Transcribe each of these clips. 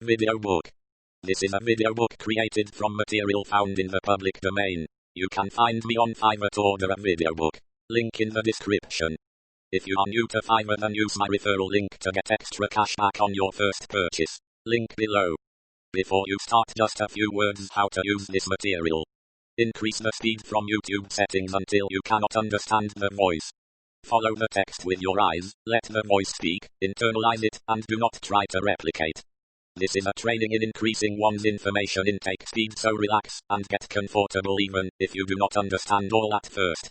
VideoBook. This is a video book created from material found in the public domain. You can find me on Fiverr to order a video book. Link in the description. If you are new to Fiverr, then use my referral link to get extra cash back on your first purchase. Link below. Before you start, just a few words how to use this material. Increase the speed from YouTube settings until you cannot understand the voice. Follow the text with your eyes, let the voice speak, internalize it, and do not try to replicate. This is a training in increasing one's information intake speed, so relax and get comfortable even if you do not understand all at first.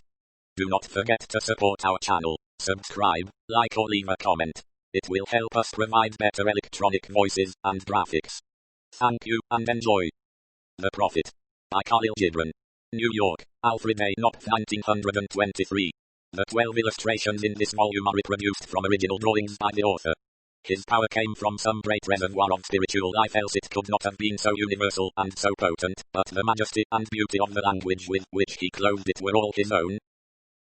Do not forget to support our channel, subscribe, like or leave a comment. It will help us provide better electronic voices and graphics. Thank you and enjoy. The Prophet by Kahlil, Gibran. New York, Alfred A. Knopf, 1923. The 12 illustrations in this volume are reproduced from original drawings by the author. His power came from some great reservoir of spiritual life, else it could not have been so universal and so potent, but the majesty and beauty of the language with which he clothed it were all his own.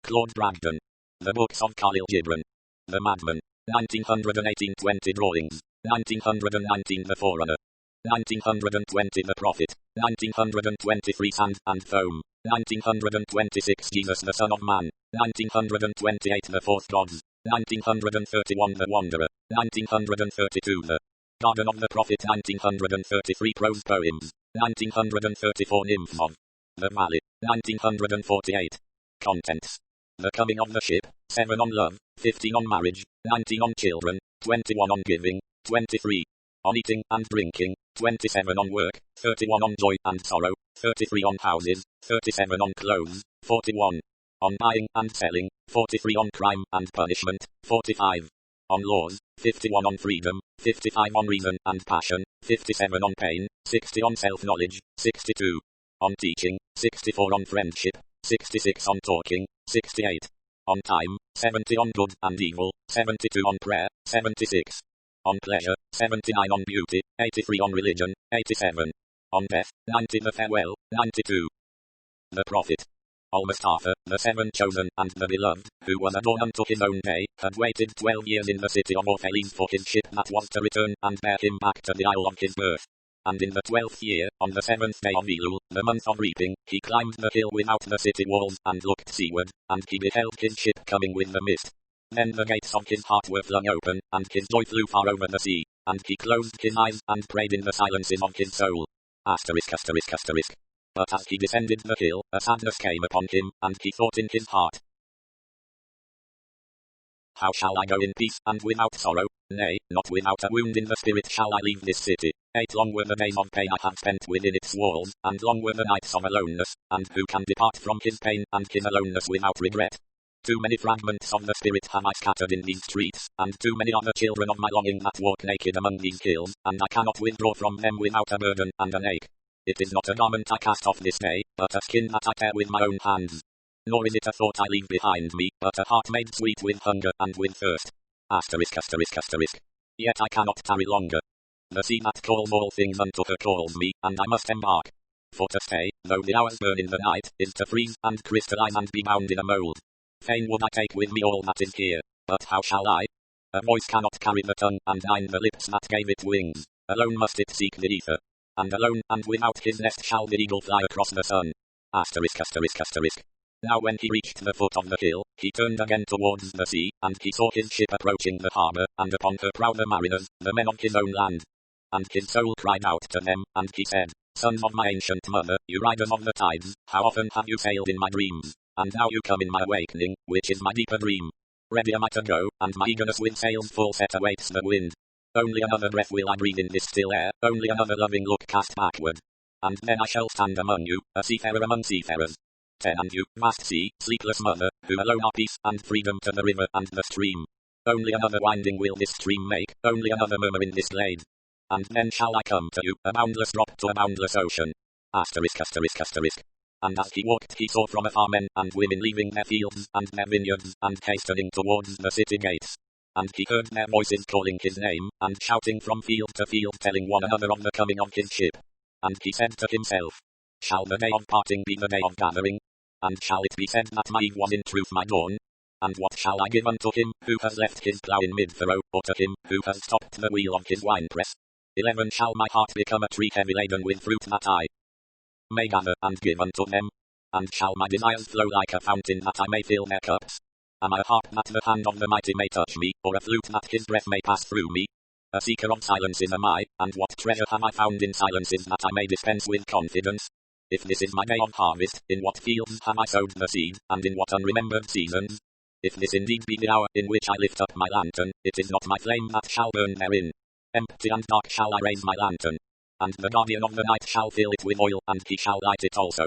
Claude Bragdon. The Books of Kahlil Gibran. The Madman. 1918. 20 drawings. 1919. The Forerunner. 1920. The Prophet. 1923. Sand and Foam. 1926. Jesus the Son of Man. 1928. The Fourth Gods. 1931. The Wanderer. 1932. The Garden of the Prophet. 1933. Prose Poems. 1934. Nymph of the Valley. 1948. Contents. The Coming of the Ship. 7 on Love. 15 on Marriage. 19 on Children. 21 on Giving. 23 on Eating and Drinking. 27 on Work. 31 on Joy and Sorrow. 33 on Houses. 37 on Clothes. 41 on Buying and Selling. 43 on Crime and Punishment. 45 on Laws. 51 on Freedom. 55 on Reason and Passion. 57 on Pain. 60 on Self-Knowledge. 62 on Teaching. 64 on Friendship. 66 on Talking. 68 on Time. 70 on Good and Evil. 72 on Prayer. 76 on Pleasure. 79 on Beauty. 83 on Religion. 87 on Death. 90 the Farewell. 92 the Prophet. Al-Mustafa, the Seven Chosen and the Beloved, who was adorned unto his own day, had waited 12 years in the city of Orphalese for his ship that was to return and bear him back to the isle of his birth. And in the 12th year, on the 7th day of Elul, the month of reaping, he climbed the hill without the city walls and looked seaward, and he beheld his ship coming with the mist. Then the gates of his heart were flung open, and his joy flew far over the sea, and he closed his eyes and prayed in the silences of his soul. Asterisk, asterisk, asterisk. But as he descended the hill, a sadness came upon him, and he thought in his heart, how shall I go in peace and without sorrow? Nay, not without a wound in the spirit shall I leave this city. 8 long were the days of pain I have spent within its walls, and long were the nights of aloneness, and who can depart from his pain and his aloneness without regret? Too many fragments of the spirit have I scattered in these streets, and too many are the children of my longing that walk naked among these hills, and I cannot withdraw from them without a burden and an ache. It is not a garment I cast off this day, but a skin that I tear with my own hands. Nor is it a thought I leave behind me, but a heart made sweet with hunger and with thirst. Asterisk, asterisk, asterisk. Yet I cannot tarry longer. The sea that calls all things unto her calls me, and I must embark. For to stay, though the hours burn in the night, is to freeze and crystallize and be bound in a mold. Fain would I take with me all that is here, but how shall I? A voice cannot carry the tongue and nine the lips that gave it wings. Alone must it seek the ether. And alone and without his nest shall the eagle fly across the sun. Asterisk, asterisk, asterisk. Now when he reached the foot of the hill, he turned again towards the sea, and he saw his ship approaching the harbour, and upon her prow the mariners, the men of his own land. And his soul cried out to them, and he said, Sons of my ancient mother, you riders of the tides, how often have you sailed in my dreams? And now you come in my awakening, which is my deeper dream. Ready am I to go, and my eagerness with sails full set awaits the wind. Only another breath will I breathe in this still air, only another loving look cast backward. And then I shall stand among you, a seafarer among seafarers. 10 And you, vast sea, sleepless mother, who alone are peace and freedom to the river and the stream. Only another winding will this stream make, only another murmur in this glade. And then shall I come to you, a boundless drop to a boundless ocean. Asterisk, asterisk, asterisk. And as he walked he saw from afar men and women leaving their fields and their vineyards and hastening towards the city gates. And he heard their voices calling his name, and shouting from field to field telling one another of the coming of his ship. And he said to himself, shall the day of parting be the day of gathering? And shall it be said that my eve was in truth my dawn? And what shall I give unto him, who has left his plough in mid-furrow, or to him, who has stopped the wheel of his winepress? 11 Shall my heart become a tree heavy laden with fruit that I may gather and give unto them? And shall my desires flow like a fountain that I may fill their cups? Am I a harp that the hand of the mighty may touch me, or a flute that his breath may pass through me? A seeker of silences am I, and what treasure have I found in silences that I may dispense with confidence? If this is my day of harvest, in what fields have I sowed the seed, and in what unremembered seasons? If this indeed be the hour in which I lift up my lantern, it is not my flame that shall burn therein. Empty and dark shall I raise my lantern, and the guardian of the night shall fill it with oil, and he shall light it also.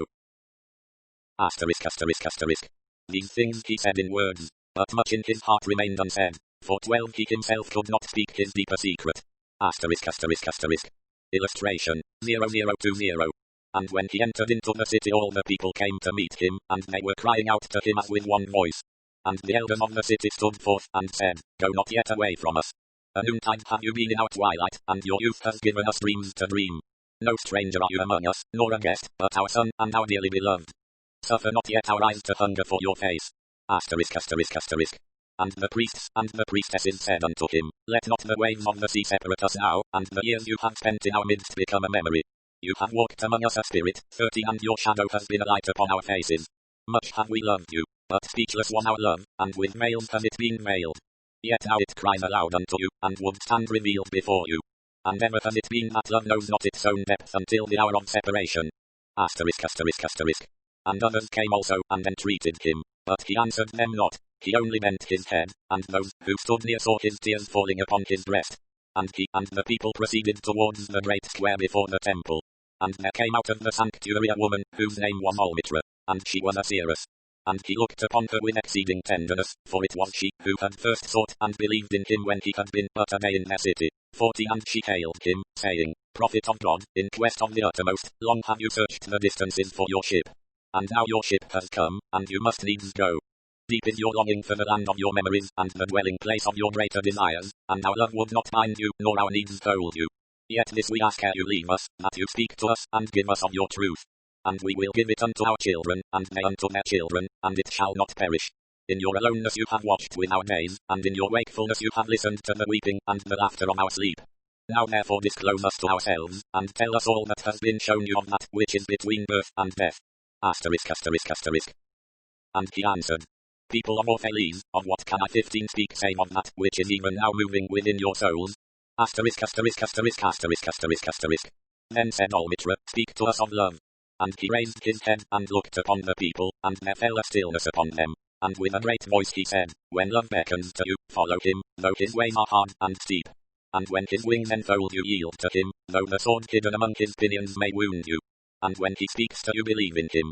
Asterisk, asterisk, asterisk. These things he said in words, but much in his heart remained unsaid. For 12 he himself could not speak his deeper secret. Asterisk, asterisk, asterisk. Illustration, 0020. And when he entered into the city all the people came to meet him, and they were crying out to him as with one voice. And the elders of the city stood forth, and said, Go not yet away from us. A noontide have you been in our twilight, and your youth has given us dreams to dream. No stranger are you among us, nor a guest, but our son, and our dearly beloved. Suffer not yet our eyes to hunger for your face. Asterisk, asterisk, asterisk. And the priests and the priestesses said unto him, Let not the waves of the sea separate us now, and the years you have spent in our midst become a memory. You have walked among us a spirit, 30, and your shadow has been a light upon our faces. Much have we loved you, but speechless was our love, and with veils has it been veiled. Yet now it cries aloud unto you, and would stand revealed before you. And ever has it been that love knows not its own depth until the hour of separation. Asterisk, asterisk, asterisk. And others came also, and entreated him, but he answered them not. He only bent his head, and those who stood near saw his tears falling upon his breast. And he and the people proceeded towards the great square before the temple. And there came out of the sanctuary a woman, whose name was Almitra, and she was a seeress. And he looked upon her with exceeding tenderness, for it was she who had first sought and believed in him when he had been but a day in their city. 40 And she hailed him, saying, Prophet of God, in quest of the uttermost, long have you searched the distances for your ship. And now your ship has come, and you must needs go. Deep is your longing for the land of your memories, and the dwelling place of your greater desires, and our love would not bind you, nor our needs hold you. Yet this we ask ere you leave us, that you speak to us, and give us of your truth. And we will give it unto our children, and they unto their children, and it shall not perish. In your aloneness you have watched with our days, and in your wakefulness you have listened to the weeping and the laughter of our sleep. Now therefore disclose us to ourselves, and tell us all that has been shown you of that which is between birth and death. Asterisk, asterisk, asterisk. And he answered, People of Orphalese, of what can I 15 speak save of that which is even now moving within your souls? Asterisk, asterisk, asterisk, asterisk, asterisk, asterisk. Then said Almitra, Speak to us of love. And he raised his head, and looked upon the people, and there fell a stillness upon them. And with a great voice he said, When love beckons to you, follow him, though his ways are hard and steep. And when his wings enfold you, yield to him, though the sword hidden among his pinions may wound you. And when he speaks to you, believe in him.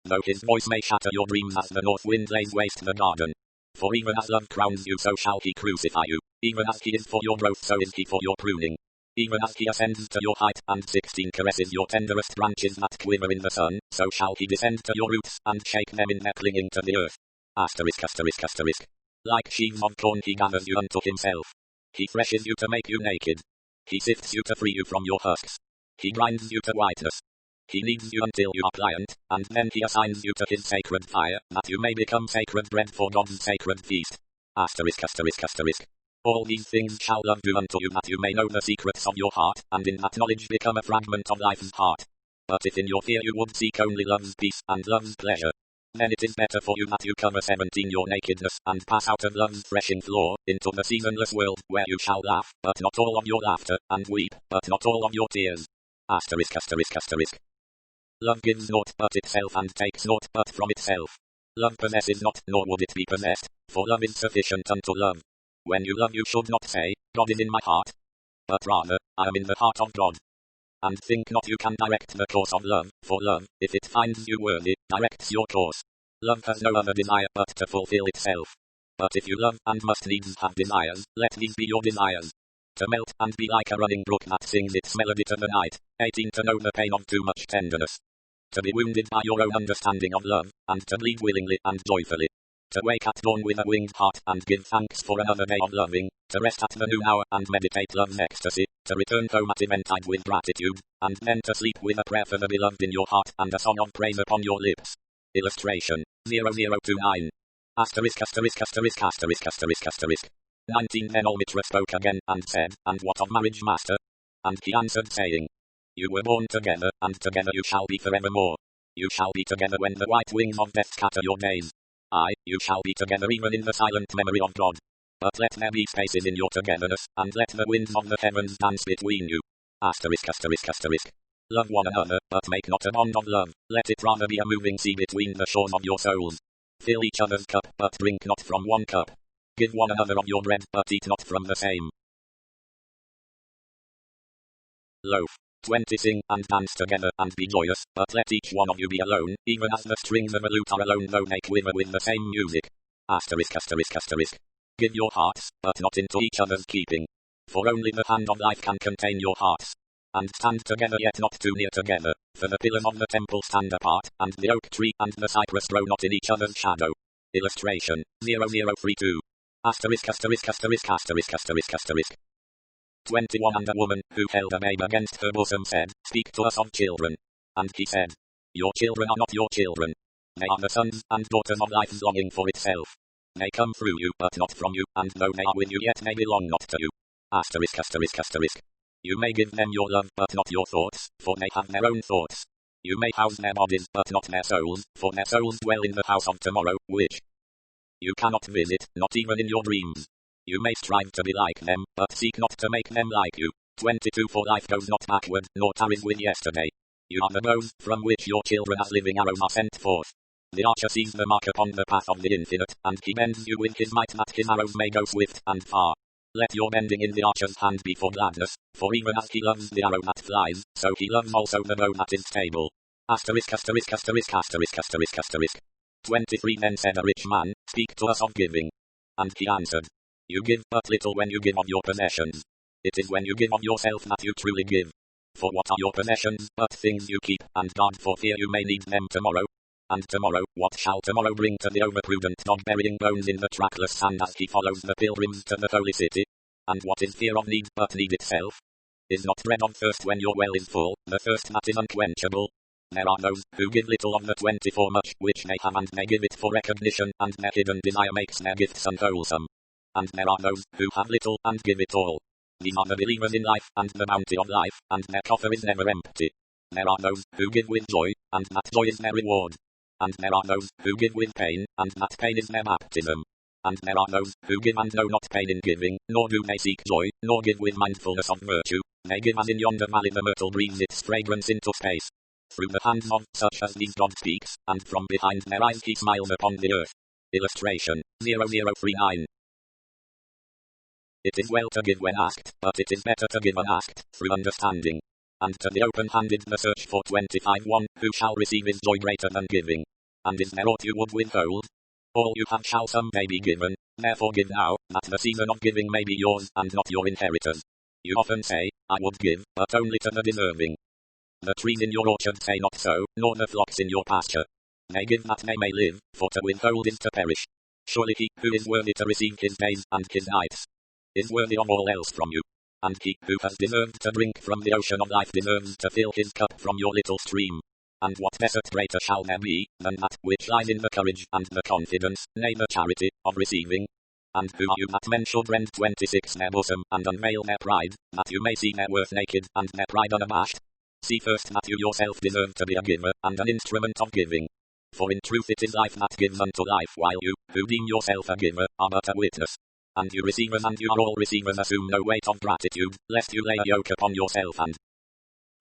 Though his voice may shatter your dreams as the north wind lays waste the garden. For even as love crowns you, so shall he crucify you. Even as he is for your growth, so is he for your pruning. Even as he ascends to your height, and 16 caresses your tenderest branches that quiver in the sun, so shall he descend to your roots, and shake them in their clinging to the earth. Asterisk, asterisk, asterisk. Like sheaves of corn he gathers you unto himself. He threshes you to make you naked. He sifts you to free you from your husks. He grinds you to whiteness. He kneads you until you are pliant, and then he assigns you to his sacred fire, that you may become sacred bread for God's sacred feast. Asterisk, asterisk, asterisk. All these things shall love do unto you, that you may know the secrets of your heart, and in that knowledge become a fragment of life's heart. But if in your fear you would seek only love's peace and love's pleasure, then it is better for you that you cover 17 your nakedness, and pass out of love's threshing floor, into the seasonless world, where you shall laugh, but not all of your laughter, and weep, but not all of your tears. Asterisk, asterisk, asterisk. Love gives naught but itself, and takes naught but from itself. Love possesses not, nor would it be possessed, for love is sufficient unto love. When you love you should not say, God is in my heart, but rather, I am in the heart of God. And think not you can direct the course of love, for love, if it finds you worthy, directs your course. Love has no other desire but to fulfill itself. But if you love, and must needs have desires, let these be your desires. To melt, and be like a running brook that sings its melody to the night. 18 To know the pain of too much tenderness. To be wounded by your own understanding of love, and to bleed willingly and joyfully. To wake at dawn with a winged heart, and give thanks for another day of loving. To rest at the noon hour, and meditate love's ecstasy. To return home at eventide with gratitude, and then to sleep with a prayer for the beloved in your heart, and a song of praise upon your lips. Illustration, 0029. Asterisk, asterisk, asterisk, asterisk, asterisk, asterisk. 19 Then Mitra spoke again, and said, And what of marriage, master? And he answered, saying, You were born together, and together you shall be forevermore. You shall be together when the white wings of death scatter your days. Aye, you shall be together even in the silent memory of God. But let there be spaces in your togetherness, and let the winds of the heavens dance between you. Asterisk, asterisk, asterisk. Love one another, but make not a bond of love, let it rather be a moving sea between the shores of your souls. Fill each other's cup, but drink not from one cup. Give one another of your bread, but eat not from the same loaf. 20 Sing and dance together, and be joyous, but let each one of you be alone, even as the strings of a lute are alone though they quiver with the same music. Asterisk, asterisk, asterisk. Give your hearts, but not into each other's keeping. For only the hand of life can contain your hearts. And stand together yet not too near together, for the pillars of the temple stand apart, and the oak tree and the cypress grow not in each other's shadow. Illustration, 0032. Asterisk, asterisk, asterisk, asterisk, asterisk, asterisk. 21 And a woman, who held a babe against her bosom said, Speak to us of children. And he said, Your children are not your children. They are the sons and daughters of life's longing for itself. They come through you, but not from you, and though they are with you yet they belong not to you. Asterisk, asterisk, asterisk. You may give them your love, but not your thoughts, for they have their own thoughts. You may house their bodies, but not their souls, for their souls dwell in the house of tomorrow, which you cannot visit, not even in your dreams. You may strive to be like them, but seek not to make them like you. 22 For life goes not backward, nor tarries with yesterday. You are the bows, from which your children as living arrows are sent forth. The archer sees the mark upon the path of the infinite, and he bends you with his might that his arrows may go swift and far. Let your bending in the archer's hand be for gladness, for even as he loves the arrow that flies, so he loves also the bow that is stable. Asterisk, asterisk, asterisk, asterisk, asterisk, asterisk. 23 Then said a rich man, Speak to us of giving. And he answered, You give but little when you give of your possessions. It is when you give of yourself that you truly give. For what are your possessions but things you keep, and guard for fear you may need them tomorrow? And tomorrow, what shall tomorrow bring to the overprudent dog burying bones in the trackless sand as he follows the pilgrims to the holy city? And what is fear of need but need itself? Is not dread of thirst when your well is full, the thirst that is unquenchable? There are those who give little of the 24 much which they have, and they give it for recognition, and their hidden desire makes their gifts unwholesome. And there are those who have little and give it all. These are the believers in life and the bounty of life, and their coffer is never empty. There are those who give with joy, and that joy is their reward. And there are those who give with pain, and that pain is their baptism. And there are those who give and know not pain in giving, nor do they seek joy, nor give with mindfulness of virtue. They give as in yonder valley the myrtle breathes its fragrance into space. Through the hands of such as these God speaks, and from behind their eyes he smiles upon the earth. Illustration, 0039. It is well to give when asked, but it is better to give unasked, through understanding. And to the open-handed the search for 25:1, who shall receive is joy greater than giving. And is there aught you would withhold? All you have shall someday be given, therefore give now, that the season of giving may be yours, and not your inheritors. You often say, I would give, but only to the deserving. The trees in your orchard say not so, nor the flocks in your pasture. They give that they may live, for to withhold is to perish. Surely he, who is worthy to receive his days and his nights, is worthy of all else from you. And he, who has deserved to drink from the ocean of life deserves to fill his cup from your little stream. And what desert greater shall there be, than that which lies in the courage and the confidence, nay the charity, of receiving? And who are you that men should rend 26 their bosom, and unveil their pride, that you may see their worth naked, and their pride unabashed? See first that you yourself deserve to be a giver, and an instrument of giving. For in truth it is life that gives unto life, while you, who deem yourself a giver, are but a witness. And you receivers, and you are all receivers, assume no weight of gratitude, lest you lay a yoke upon yourself and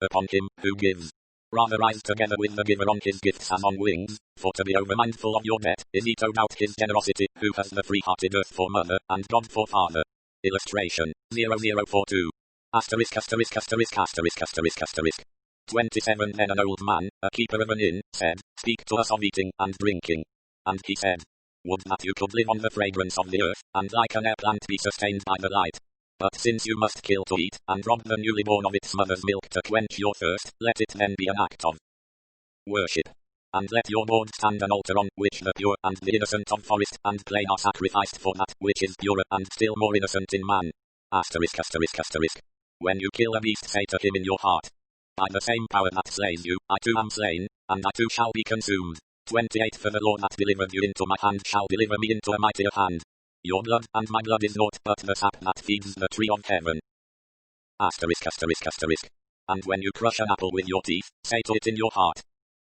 upon him who gives. Rather rise together with the giver on his gifts as on wings, for to be over-mindful of your debt is etoed out his generosity, who has the free-hearted earth for mother, and God for father. Illustration, 0042. Asterisk, asterisk, asterisk, asterisk, asterisk, asterisk. 27 Then an old man, a keeper of an inn, said, Speak to us of eating and drinking. And he said, Would that you could live on the fragrance of the earth, and like an air plant be sustained by the light. But since you must kill to eat, and rob the newly born of its mother's milk to quench your thirst, let it then be an act of worship. And let your board stand an altar on which the pure and the innocent of forest and plain are sacrificed for that which is purer and still more innocent in man. Asterisk, asterisk, asterisk. When you kill a beast, say to him in your heart, By the same power that slays you, I too am slain, and I too shall be consumed. 28 For the Lord that delivered you into my hand shall deliver me into a mightier hand. Your blood and my blood is naught but the sap that feeds the tree of heaven. Asterisk asterisk asterisk. And when you crush an apple with your teeth, say to it in your heart,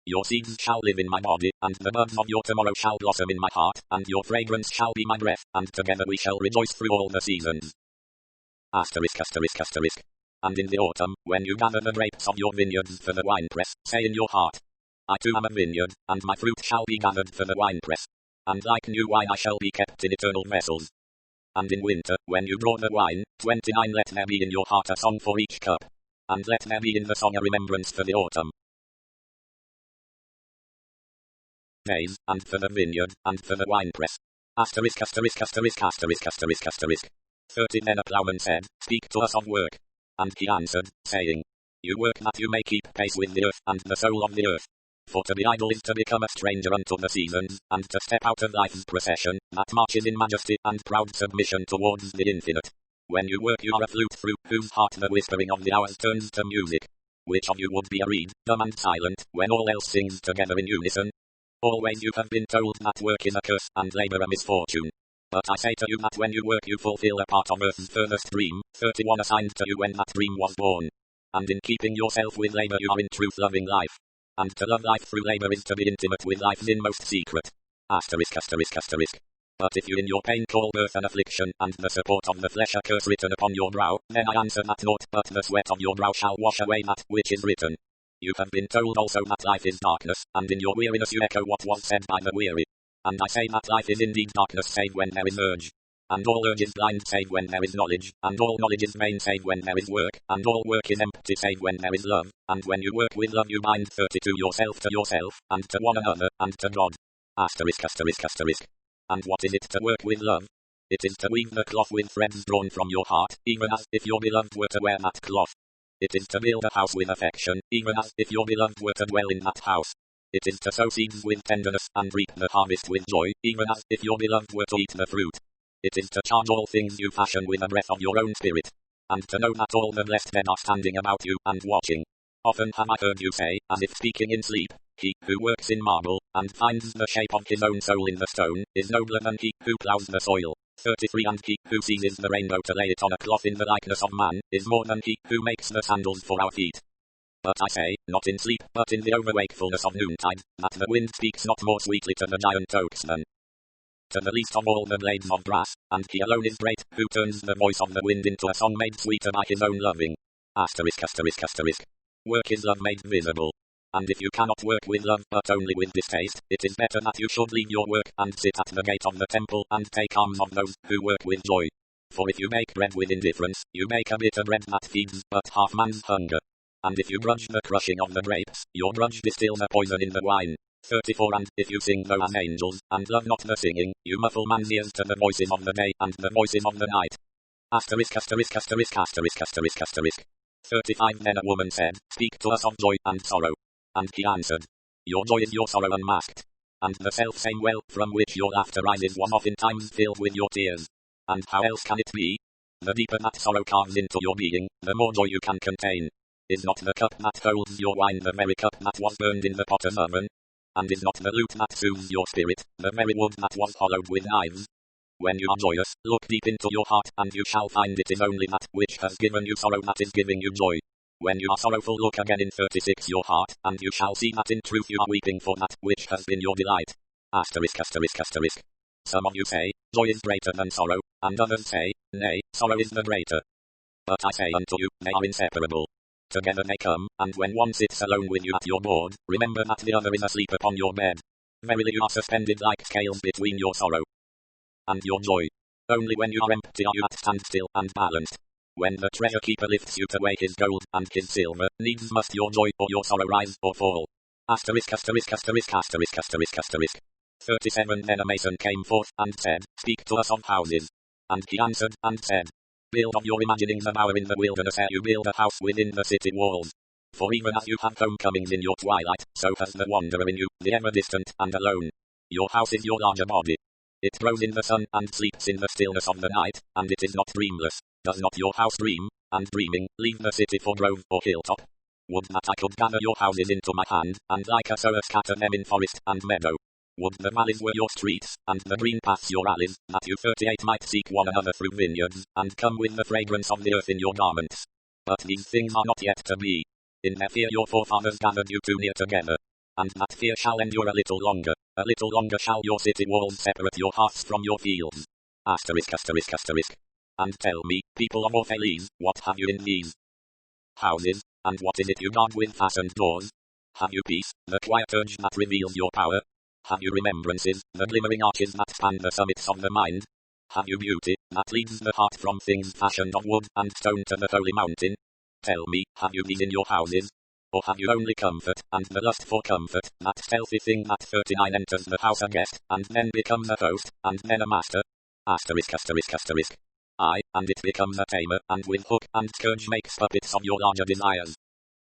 your seeds shall live in my body, and the buds of your tomorrow shall blossom in my heart, and your fragrance shall be my breath, and together we shall rejoice through all the seasons. Asterisk asterisk asterisk. And in the autumn, when you gather the grapes of your vineyards for the winepress, say in your heart, I too am a vineyard, and my fruit shall be gathered for the winepress. And like new wine I shall be kept in eternal vessels. And in winter, when you draw the wine, 29 let there be in your heart a song for each cup. And let there be in the song a remembrance for the autumn days, and for the vineyard, and for the winepress. Asterisk asterisk asterisk asterisk asterisk asterisk. 30 Then a plowman said, Speak to us of work. And he answered, saying, You work that you may keep pace with the earth, and the soul of the earth. For to be idle is to become a stranger unto the seasons, and to step out of life's procession, that marches in majesty and proud submission towards the infinite. When you work you are a flute through whose heart the whispering of the hours turns to music. Which of you would be a reed, dumb and silent, when all else sings together in unison? Always you have been told that work is a curse, and labor a misfortune. But I say to you that when you work you fulfill a part of earth's furthest dream, 31 assigned to you when that dream was born. And in keeping yourself with labor you are in truth loving life. And to love life through labor is to be intimate with life's inmost secret. Asterisk asterisk asterisk. But if you in your pain call birth an affliction, and the support of the flesh a curse written upon your brow, then I answer that naught but the sweat of your brow shall wash away that which is written. You have been told also that life is darkness, and in your weariness you echo what was said by the weary. And I say that life is indeed darkness save when there is urge. And all urge is blind save when there is knowledge, and all knowledge is vain save when there is work, and all work is empty save when there is love, and when you work with love you bind 32 yourself to yourself, and to one another, and to God. Asterisk asterisk asterisk. And what is it to work with love? It is to weave the cloth with threads drawn from your heart, even as if your beloved were to wear that cloth. It is to build a house with affection, even as if your beloved were to dwell in that house. It is to sow seeds with tenderness, and reap the harvest with joy, even as if your beloved were to eat the fruit. It is to charge all things you fashion with the breath of your own spirit. And to know that all the blessed men are standing about you, and watching. Often have I heard you say, as if speaking in sleep, He who works in marble, and finds the shape of his own soul in the stone, is nobler than he who ploughs the soil. 33 And he who seizes the rainbow to lay it on a cloth in the likeness of man, is more than he who makes the sandals for our feet. But I say, not in sleep, but in the overwakefulness of noontide, that the wind speaks not more sweetly to the giant oaks than to the least of all the blades of grass, and he alone is great, who turns the voice of the wind into a song made sweeter by his own loving. Asterisk asterisk asterisk. Work is love made visible. And if you cannot work with love, but only with distaste, it is better that you should leave your work, and sit at the gate of the temple, and take alms of those who work with joy. For if you make bread with indifference, you make a bitter bread that feeds but half man's hunger. And if you grudge the crushing of the grapes, your grudge distills a poison in the wine. 34 And if you sing though as angels, and love not the singing, you muffle man's ears to the voices of the day, and the voices of the night. Asterisk asterisk asterisk asterisk asterisk asterisk. 35 Then a woman said, Speak to us of joy and sorrow. And he answered, Your joy is your sorrow unmasked. And the self-same well, from which your laughter rises, was oftentimes filled with your tears. And how else can it be? The deeper that sorrow carves into your being, the more joy you can contain. Is not the cup that holds your wine the very cup that was burned in the potter's oven? And is not the lute that soothes your spirit, the very wood that was hollowed with knives? When you are joyous, look deep into your heart, and you shall find it is only that which has given you sorrow that is giving you joy. When you are sorrowful, look again in 36 your heart, and you shall see that in truth you are weeping for that which has been your delight. Asterisk asterisk asterisk. Some of you say, Joy is greater than sorrow, and others say, Nay, sorrow is the greater. But I say unto you, they are inseparable. Together they come, and when one sits alone with you at your board, remember that the other is asleep upon your bed. Verily you are suspended like scales between your sorrow and your joy. Only when you are empty are you at standstill and balanced. When the treasure keeper lifts you to weigh his gold and his silver, needs must your joy or your sorrow rise or fall. Asterisk asterisk asterisk asterisk asterisk asterisk. 37 Then a mason came forth, and said, Speak to us of houses. And he answered, and said, Build of your imaginings a bower in the wilderness ere you build a house within the city walls. For even as you have homecomings in your twilight, so has the wanderer in you, the ever distant and alone. Your house is your larger body. It grows in the sun, and sleeps in the stillness of the night, and it is not dreamless. Does not your house dream, and dreaming, leave the city for grove or hilltop? Would that I could gather your houses into my hand, and like a sower scatter them in forest and meadow. Would the valleys were your streets, and the green paths your alleys, that you 38 might seek one another through vineyards, and come with the fragrance of the earth in your garments. But these things are not yet to be. In their fear your forefathers gathered you too near together. And that fear shall endure a little longer shall your city walls separate your hearths from your fields. Asterisk, asterisk, asterisk. And tell me, people of Orphalese, what have you in these houses, and what is it you guard with fastened doors? Have you peace, the quiet urge that reveals your power? Have you remembrances, the glimmering arches that span the summits of the mind? Have you beauty, that leads the heart from things fashioned of wood and stone to the holy mountain? Tell me, have you these in your houses? Or have you only comfort, and the lust for comfort, that stealthy thing that 39 enters the house a guest, and then becomes a host, and then a master? Asterisk, asterisk, asterisk. Aye, and it becomes a tamer, and with hook and scourge makes puppets of your larger desires.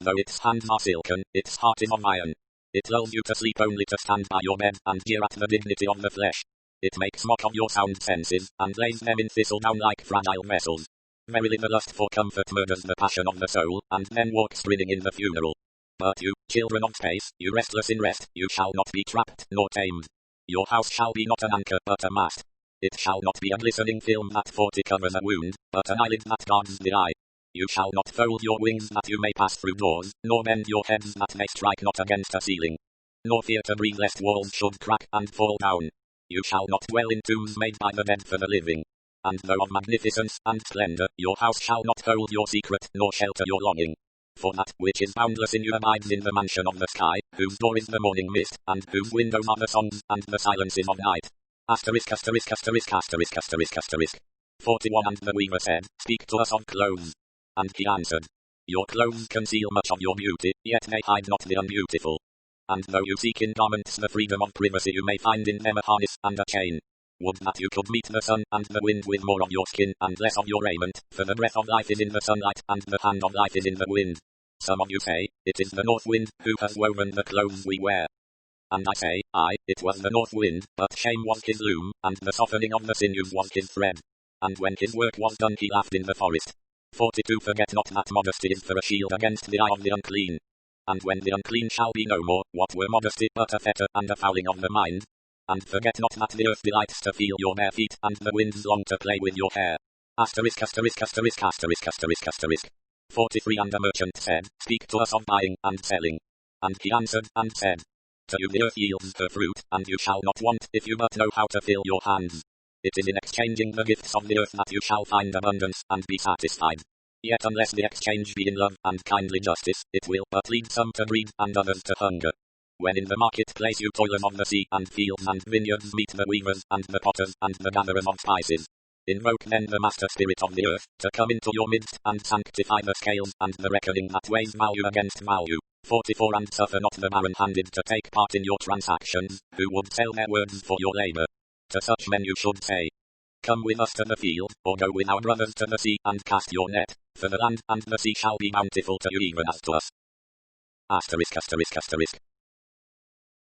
Though its hands are silken, its heart is of iron. It lulls you to sleep only to stand by your bed and jeer at the dignity of the flesh. It makes mock of your sound senses, and lays them in thistledown like fragile vessels. Verily the lust for comfort murders the passion of the soul, and then walks grinning in the funeral. But you, children of space, you restless in rest, you shall not be trapped, nor tamed. Your house shall be not an anchor, but a mast. It shall not be a glistening film that 40 covers a wound, but an eyelid that guards the eye. You shall not fold your wings that you may pass through doors, nor bend your heads that they strike not against a ceiling. Nor fear to breathe lest walls should crack and fall down. You shall not dwell in tombs made by the dead for the living. And though of magnificence and splendor, your house shall not hold your secret, nor shelter your longing. For that which is boundless in you abides in the mansion of the sky, whose door is the morning mist, and whose windows are the songs and the silences of night. Asterisk, asterisk, asterisk, asterisk, asterisk, asterisk. 41 And the weaver said, Speak to us of clothes. And he answered, Your clothes conceal much of your beauty, yet they hide not the unbeautiful. And though you seek in garments the freedom of privacy, you may find in them a harness and a chain. Would that you could meet the sun and the wind with more of your skin and less of your raiment, for the breath of life is in the sunlight, and the hand of life is in the wind. Some of you say, It is the north wind, who has woven the clothes we wear. And I say, Aye, it was the north wind, but shame was his loom, and the softening of the sinews was his thread. And when his work was done he laughed in the forest. 42 Forget not that modesty is for a shield against the eye of the unclean. And when the unclean shall be no more, what were modesty but a fetter and a fouling of the mind? And forget not that the earth delights to feel your bare feet, and the winds long to play with your hair. Asterisk, asterisk, asterisk, asterisk, asterisk, asterisk. 43 And a merchant said, Speak to us of buying and selling. And he answered and said, To you the earth yields her fruit, and you shall not want, if you but know how to fill your hands. It is in exchanging the gifts of the earth that you shall find abundance, and be satisfied. Yet unless the exchange be in love and kindly justice, it will but lead some to greed, and others to hunger. When in the marketplace you toilers of the sea and fields and vineyards meet the weavers and the potters and the gatherers of spices. Invoke then the master spirit of the earth, to come into your midst, and sanctify the scales and the reckoning that weighs value against value. 44 And suffer not the barren-handed to take part in your transactions, who would sell their words for your labor. To such men you should say, Come with us to the field, or go with our brothers to the sea, and cast your net, for the land and the sea shall be bountiful to you even as to us. Asterisk, asterisk, asterisk.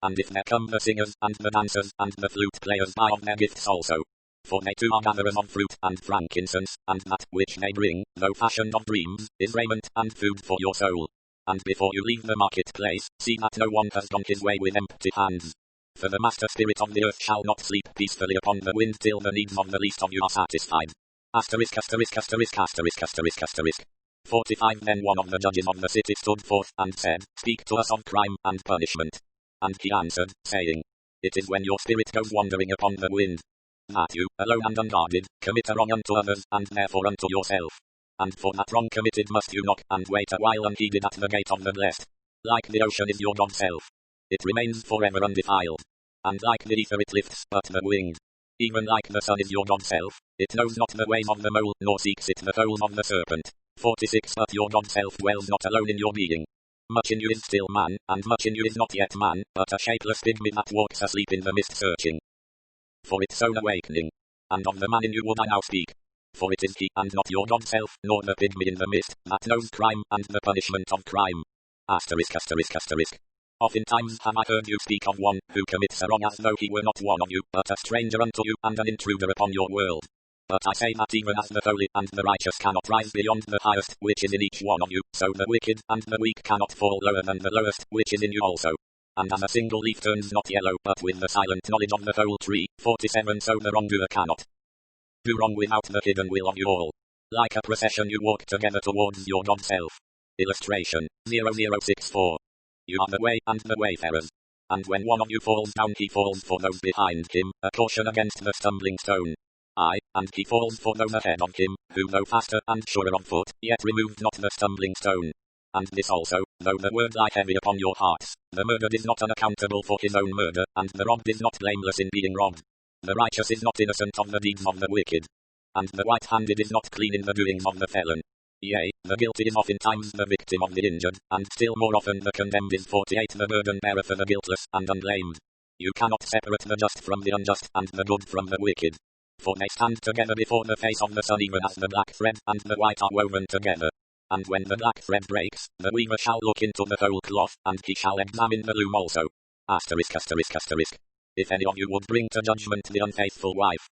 And if there come the singers, and the dancers, and the flute players buy of their gifts also. For they too are gatherers of fruit and frankincense, and that which they bring, though fashioned of dreams, is raiment and food for your soul. And before you leave the marketplace, see that no one has gone his way with empty hands. For the master spirit of the earth shall not sleep peacefully upon the wind till the needs of the least of you are satisfied. Asterisk, asterisk, asterisk, asterisk, asterisk, asterisk. 45 Then one of the judges of the city stood forth, and said, Speak to us of crime and punishment. And he answered, saying, It is when your spirit goes wandering upon the wind, that you, alone and unguarded, commit a wrong unto others, and therefore unto yourself. And for that wrong committed must you knock, and wait a while unheeded at the gate of the blessed. Like the ocean is your God self. It remains forever undefiled. And like the ether it lifts but the winged. Even like the sun is your God self, it knows not the ways of the mole, nor seeks it the holes of the serpent. 46 But your God self dwells not alone in your being. Much in you is still man, and much in you is not yet man, but a shapeless pygmy that walks asleep in the mist searching for its own awakening. And of the man in you would I now speak. For it is he, and not your God self, nor the pygmy in the mist, that knows crime, and the punishment of crime. Asterisk, asterisk, asterisk. Oftentimes have I heard you speak of one, who commits a wrong as though he were not one of you, but a stranger unto you, and an intruder upon your world. But I say that even as the holy and the righteous cannot rise beyond the highest, which is in each one of you, so the wicked and the weak cannot fall lower than the lowest, which is in you also. and as a single leaf turns not yellow, but with the silent knowledge of the whole tree. 47 So the wrongdoer cannot do wrong without the hidden will of you all. Like a procession you walk together towards your God self. Illustration 0064. You are the way and the wayfarers. And when one of you falls down, he falls for those behind him, a caution against the stumbling stone. And he falls for those ahead of him, who though faster and surer on foot, yet removed not the stumbling stone. And this also, though the word lie heavy upon your hearts, the murdered is not unaccountable for his own murder, and the robbed is not blameless in being robbed. The righteous is not innocent of the deeds of the wicked. And the white-handed is not clean in the doings of the felon. Yea, the guilty is oftentimes the victim of the injured, and still more often the condemned is. 48 The burden bearer for the guiltless and unblamed. You cannot separate the just from the unjust, and the good from the wicked. For they stand together before the face of the sun, even as the black thread and the white are woven together. And when the black thread breaks, the weaver shall look into the whole cloth, and he shall examine the loom also. Asterisk, asterisk, asterisk. If any of you would bring to judgment the unfaithful wife,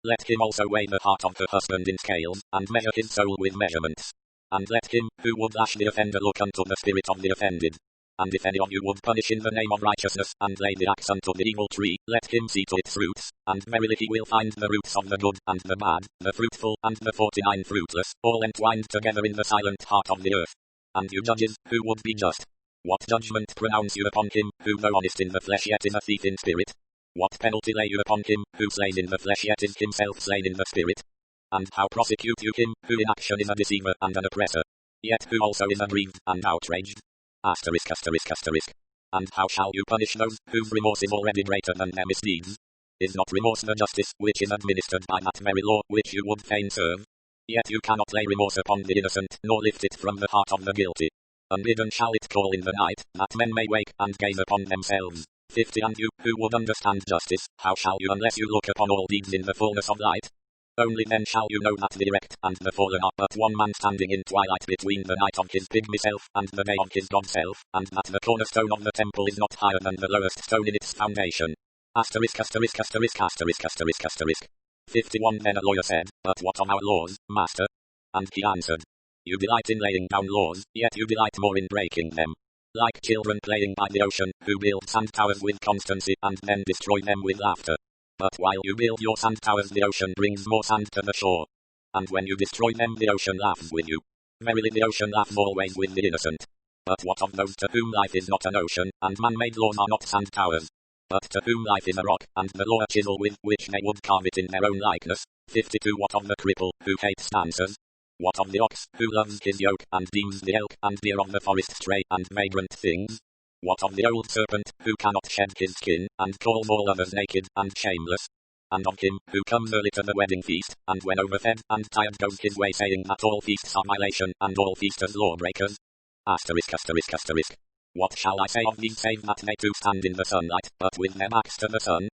let him also weigh the heart of her husband in scales, and measure his soul with measurements. And let him, who would lash the offender, look unto the spirit of the offended. And if any of you would punish in the name of righteousness, and lay the axe unto the evil tree, let him see to its roots, and verily he will find the roots of the good, and the bad, the fruitful, and the 49 fruitless, all entwined together in the silent heart of the earth. And you judges, who would be just, what judgment pronounce you upon him, who though honest in the flesh yet is a thief in spirit? What penalty lay you upon him, who slain in the flesh yet is himself slain in the spirit? And how prosecute you him, who in action is a deceiver and an oppressor, yet who also is aggrieved and outraged? Asterisk, asterisk, asterisk. And how shall you punish those, whose remorse is already greater than their misdeeds? Is not remorse the justice, which is administered by that very law, which you would fain serve? Yet you cannot lay remorse upon the innocent, nor lift it from the heart of the guilty. Unbidden shall it call in the night, that men may wake, and gaze upon themselves. 50 And you, who would understand justice, how shall you unless you look upon all deeds in the fullness of light? Only then shall you know that the erect and the fallen are but one man standing in twilight between the night of his pygmy self and the day of his God self, and that the cornerstone of the temple is not higher than the lowest stone in its foundation. Asterisk, asterisk, asterisk, asterisk, asterisk, asterisk. 51 Then a lawyer said, But what of our laws, master? And he answered, You delight in laying down laws, yet you delight more in breaking them. Like children playing by the ocean, who build sand towers with constancy, and then destroy them with laughter. But while you build your sand towers, the ocean brings more sand to the shore. And when you destroy them, the ocean laughs with you. Verily the ocean laughs always with the innocent. But what of those to whom life is not an ocean, and man-made laws are not sand towers? But to whom life is a rock, and the law a chisel with which they would carve it in their own likeness. 52 What of the cripple, who hates dancers? What of the ox, who loves his yoke, and deems the elk and deer of the forest stray and vagrant things? What of the old serpent, who cannot shed his skin, and calls all others naked and shameless? And of him, who comes early to the wedding feast, and when overfed and tired goes his way, saying that all feasts are violation, and all feasters lawbreakers? Asterisk, asterisk, asterisk. What shall I say of these save that they too stand in the sunlight, but with their backs to the sun?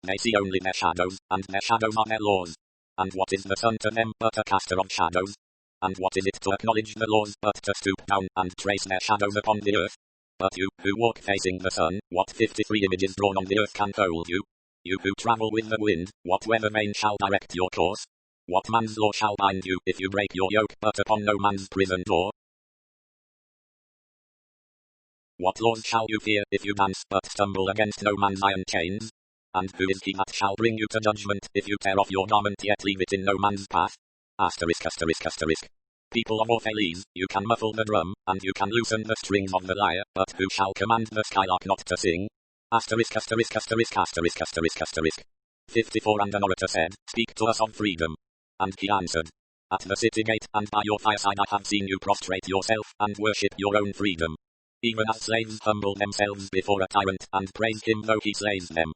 They see only their shadows, and their shadows are their laws. And what is the sun to them but a caster of shadows? And what is it to acknowledge the laws but to stoop down and trace their shadows upon the earth? But you, who walk facing the sun, what 53 images drawn on the earth can hold you? You who travel with the wind, what weather vane shall direct your course? What man's law shall bind you if you break your yoke, but upon no man's prison door? What laws shall you fear if you dance, but stumble against no man's iron chains? And who is he that shall bring you to judgment if you tear off your garment yet leave it in no man's path? Asterisk, asterisk, asterisk. People of Orphalese, you can muffle the drum, and you can loosen the strings of the lyre, but who shall command the skylark not to sing? Asterisk, asterisk, asterisk, asterisk, asterisk, asterisk. 54 And an orator said, Speak to us of freedom. And he answered, At the city gate and by your fireside I have seen you prostrate yourself, and worship your own freedom. Even as slaves humble themselves before a tyrant, and praise him though he slays them.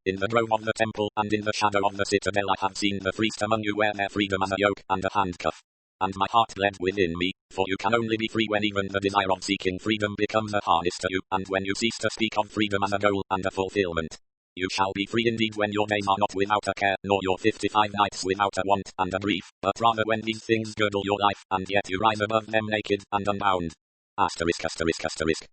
In the grove of the temple, and in the shadow of the citadel I have seen the freest among you wear their freedom as a yoke and a handcuff. And my heart bled within me, for you can only be free when even the desire of seeking freedom becomes a harness to you, and when you cease to speak of freedom as a goal and a fulfillment. You shall be free indeed when your days are not without a care, nor your 55 nights without a want and a grief, but rather when these things girdle your life, and yet you rise above them naked and unbound. Asterisk, asterisk, asterisk.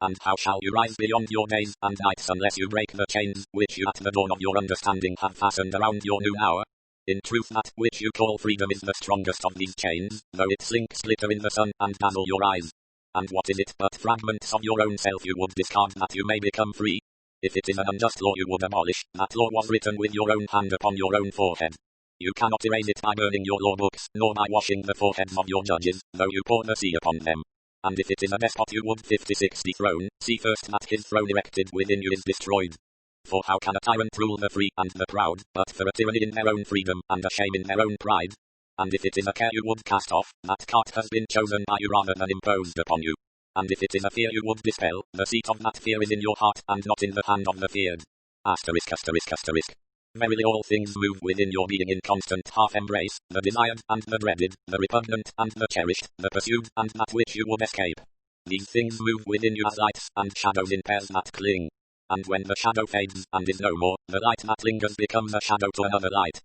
And how shall you rise beyond your days and nights unless you break the chains, which you at the dawn of your understanding have fastened around your noon hour? In truth that which you call freedom is the strongest of these chains, though it slinks glitter in the sun and dazzle your eyes. And what is it but fragments of your own self you would discard that you may become free? If it is an unjust law you would abolish, that law was written with your own hand upon your own forehead. You cannot erase it by burning your law books, nor by washing the foreheads of your judges, though you pour the sea upon them. And if it is a despot you would 50-60 dethrone, see first that his throne erected within you is destroyed. For how can a tyrant rule the free and the proud, but for a tyranny in their own freedom, and a shame in their own pride? And if it is a care you would cast off, that cart has been chosen by you rather than imposed upon you. And if it is a fear you would dispel, the seat of that fear is in your heart, and not in the hand of the feared. Asterisk, asterisk, asterisk. Verily all things move within your being in constant half-embrace, the desired and the dreaded, the repugnant and the cherished, the pursued and that which you would escape. These things move within you as lights and shadows in pairs that cling. And when the shadow fades and is no more, the light that lingers becomes a shadow to another light.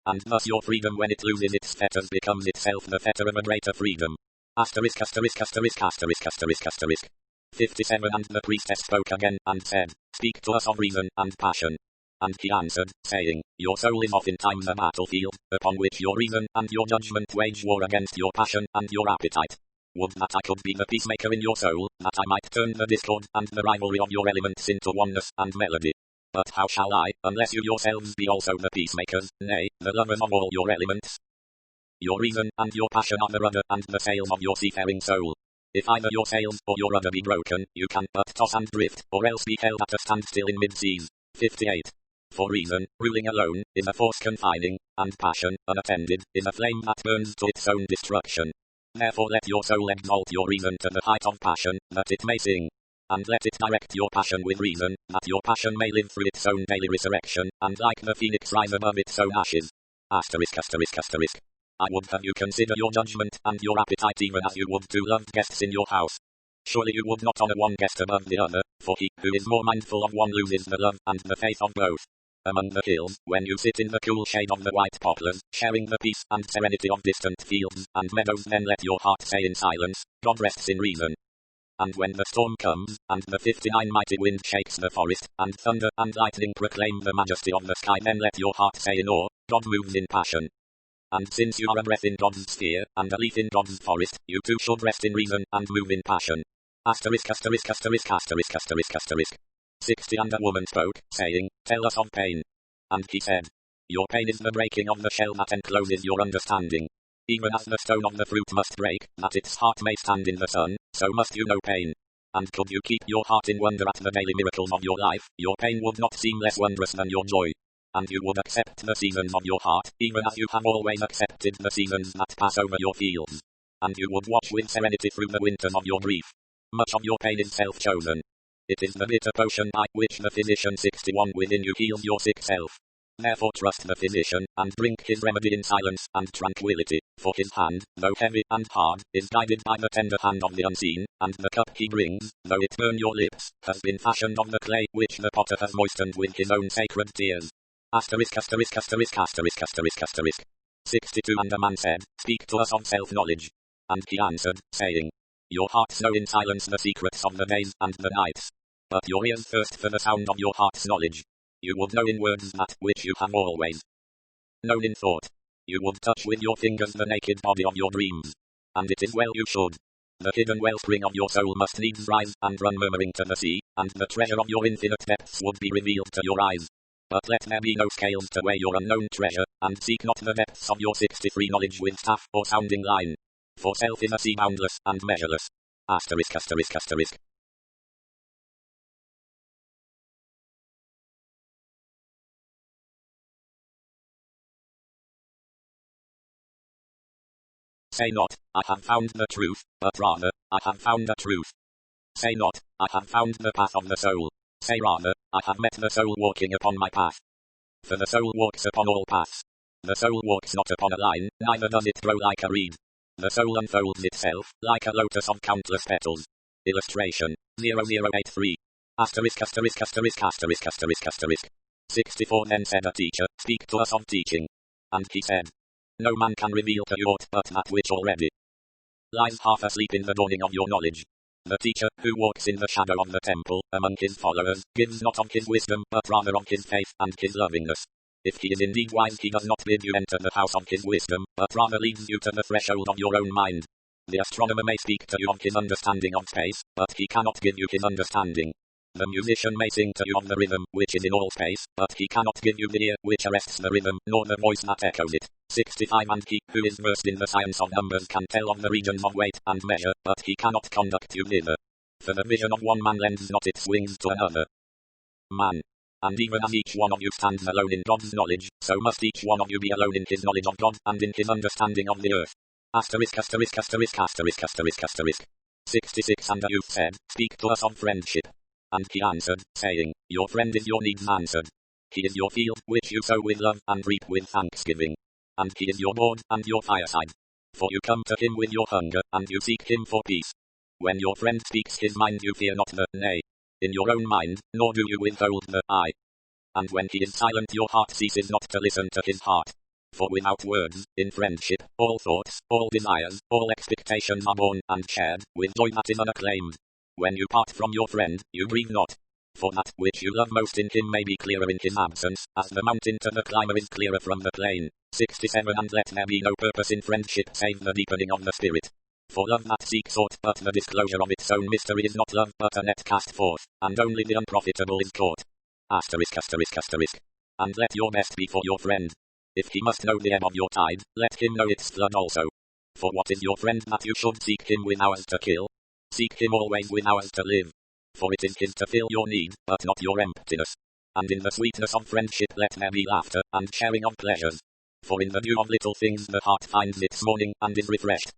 And thus your freedom when it loses its fetters becomes itself the fetter of a greater freedom. Asterisk, asterisk, asterisk, asterisk, asterisk, asterisk. 57 And the priestess spoke again, and said, Speak to us of reason and passion. And he answered, saying, Your soul is oftentimes a battlefield, upon which your reason and your judgment wage war against your passion and your appetite. Would that I could be the peacemaker in your soul, that I might turn the discord and the rivalry of your elements into oneness and melody. But how shall I, unless you yourselves be also the peacemakers, nay, the lovers of all your elements? Your reason and your passion are the rudder and the sails of your seafaring soul. If either your sails or your rudder be broken, you can but toss and drift, or else be held at a standstill in mid-seas. 58. For reason, ruling alone, is a force confining, and passion, unattended, is a flame that burns to its own destruction. Therefore let your soul exalt your reason to the height of passion, that it may sing. And let it direct your passion with reason, that your passion may live through its own daily resurrection, and like the phoenix rise above its own ashes. Asterisk, asterisk, asterisk. I would have you consider your judgment and your appetite even as you would two loved guests in your house. Surely you would not honor one guest above the other, for he who is more mindful of one loses the love and the faith of both. Among the hills, when you sit in the cool shade of the white poplars, sharing the peace and serenity of distant fields and meadows, then let your heart say in silence, God rests in reason. And when the storm comes, and the 59 mighty wind shakes the forest, and thunder and lightning proclaim the majesty of the sky, then let your heart say in awe, God moves in passion. And since you are a breath in God's sphere, and a leaf in God's forest, you too should rest in reason, and move in passion. Asterisk, asterisk, asterisk, asterisk, asterisk, asterisk. 60 And a woman spoke, saying, Tell us of pain. And he said, Your pain is the breaking of the shell that encloses your understanding. Even as the stone of the fruit must break, that its heart may stand in the sun, so must you know pain. And could you keep your heart in wonder at the daily miracles of your life, your pain would not seem less wondrous than your joy. And you would accept the seasons of your heart, even as you have always accepted the seasons that pass over your fields. And you would watch with serenity through the winters of your grief. Much of your pain is self-chosen. It is the bitter potion by which the physician 61 within you heals your sick self. Therefore trust the physician, and drink his remedy in silence and tranquility, for his hand, though heavy and hard, is guided by the tender hand of the unseen, and the cup he brings, though it burn your lips, has been fashioned of the clay which the potter has moistened with his own sacred tears. Asterisk, asterisk, asterisk, asterisk, asterisk, asterisk. 62 And a man said, Speak to us of self-knowledge. And he answered, saying, Your hearts know in silence the secrets of the days and the nights. But your ears thirst for the sound of your heart's knowledge. You would know in words that which you have always known in thought. You would touch with your fingers the naked body of your dreams. And it is well you should. The hidden wellspring of your soul must needs rise and run murmuring to the sea, and the treasure of your infinite depths would be revealed to your eyes. But let there be no scales to weigh your unknown treasure, and seek not the depths of your 63 knowledge with staff or sounding line. For self is a sea boundless and measureless. Asterisk, asterisk, asterisk. Say not, I have found the truth, but rather, I have found the truth. Say not, I have found the path of the soul. Say rather, I have met the soul walking upon my path. For the soul walks upon all paths. The soul walks not upon a line, neither does it grow like a reed. The soul unfolds itself, like a lotus of countless petals. Illustration, 0083. Asterisk, asterisk, asterisk, asterisk, asterisk, asterisk. 64 Then said a teacher, Speak to us of teaching. And he said, No man can reveal to you aught but that which already lies half asleep in the dawning of your knowledge. The teacher, who walks in the shadow of the temple, among his followers, gives not of his wisdom, but rather of his faith and his lovingness. If he is indeed wise, he does not bid you enter the house of his wisdom, but rather leads you to the threshold of your own mind. The astronomer may speak to you of his understanding of space, but he cannot give you his understanding. The musician may sing to you of the rhythm which is in all space, but he cannot give you the ear which arrests the rhythm, nor the voice that echoes it. 65 And he who is versed in the science of numbers can tell of the regions of weight and measure, but he cannot conduct you thither. For the vision of one man lends not its wings to another man. And even as each one of you stands alone in God's knowledge, so must each one of you be alone in his knowledge of God, and in his understanding of the earth. 66 And the youth said, Speak to us of friendship. And he answered, saying, Your friend is your needs answered. He is your field, which you sow with love, and reap with thanksgiving. And he is your board, and your fireside. For you come to him with your hunger, and you seek him for peace. When your friend speaks his mind, you fear not the nay in your own mind, nor do you withhold the I. And when he is silent, your heart ceases not to listen to his heart. For without words, in friendship, all thoughts, all desires, all expectations are born and shared, with joy that is unacclaimed. When you part from your friend, you grieve not. For that which you love most in him may be clearer in his absence, as the mountain to the climber is clearer from the plain. 67 And let there be no purpose in friendship save the deepening of the spirit. For love that seeks aught but the disclosure of its own mystery is not love but a net cast forth, and only the unprofitable is caught. And let your best be for your friend. If he must know the ebb of your tide, let him know its flood also. For what is your friend that you should seek him with hours to kill? Seek him always with hours to live. For it is his to fill your need, but not your emptiness. And in the sweetness of friendship let there be laughter, and sharing of pleasures. For in the dew of little things the heart finds its morning, and is refreshed.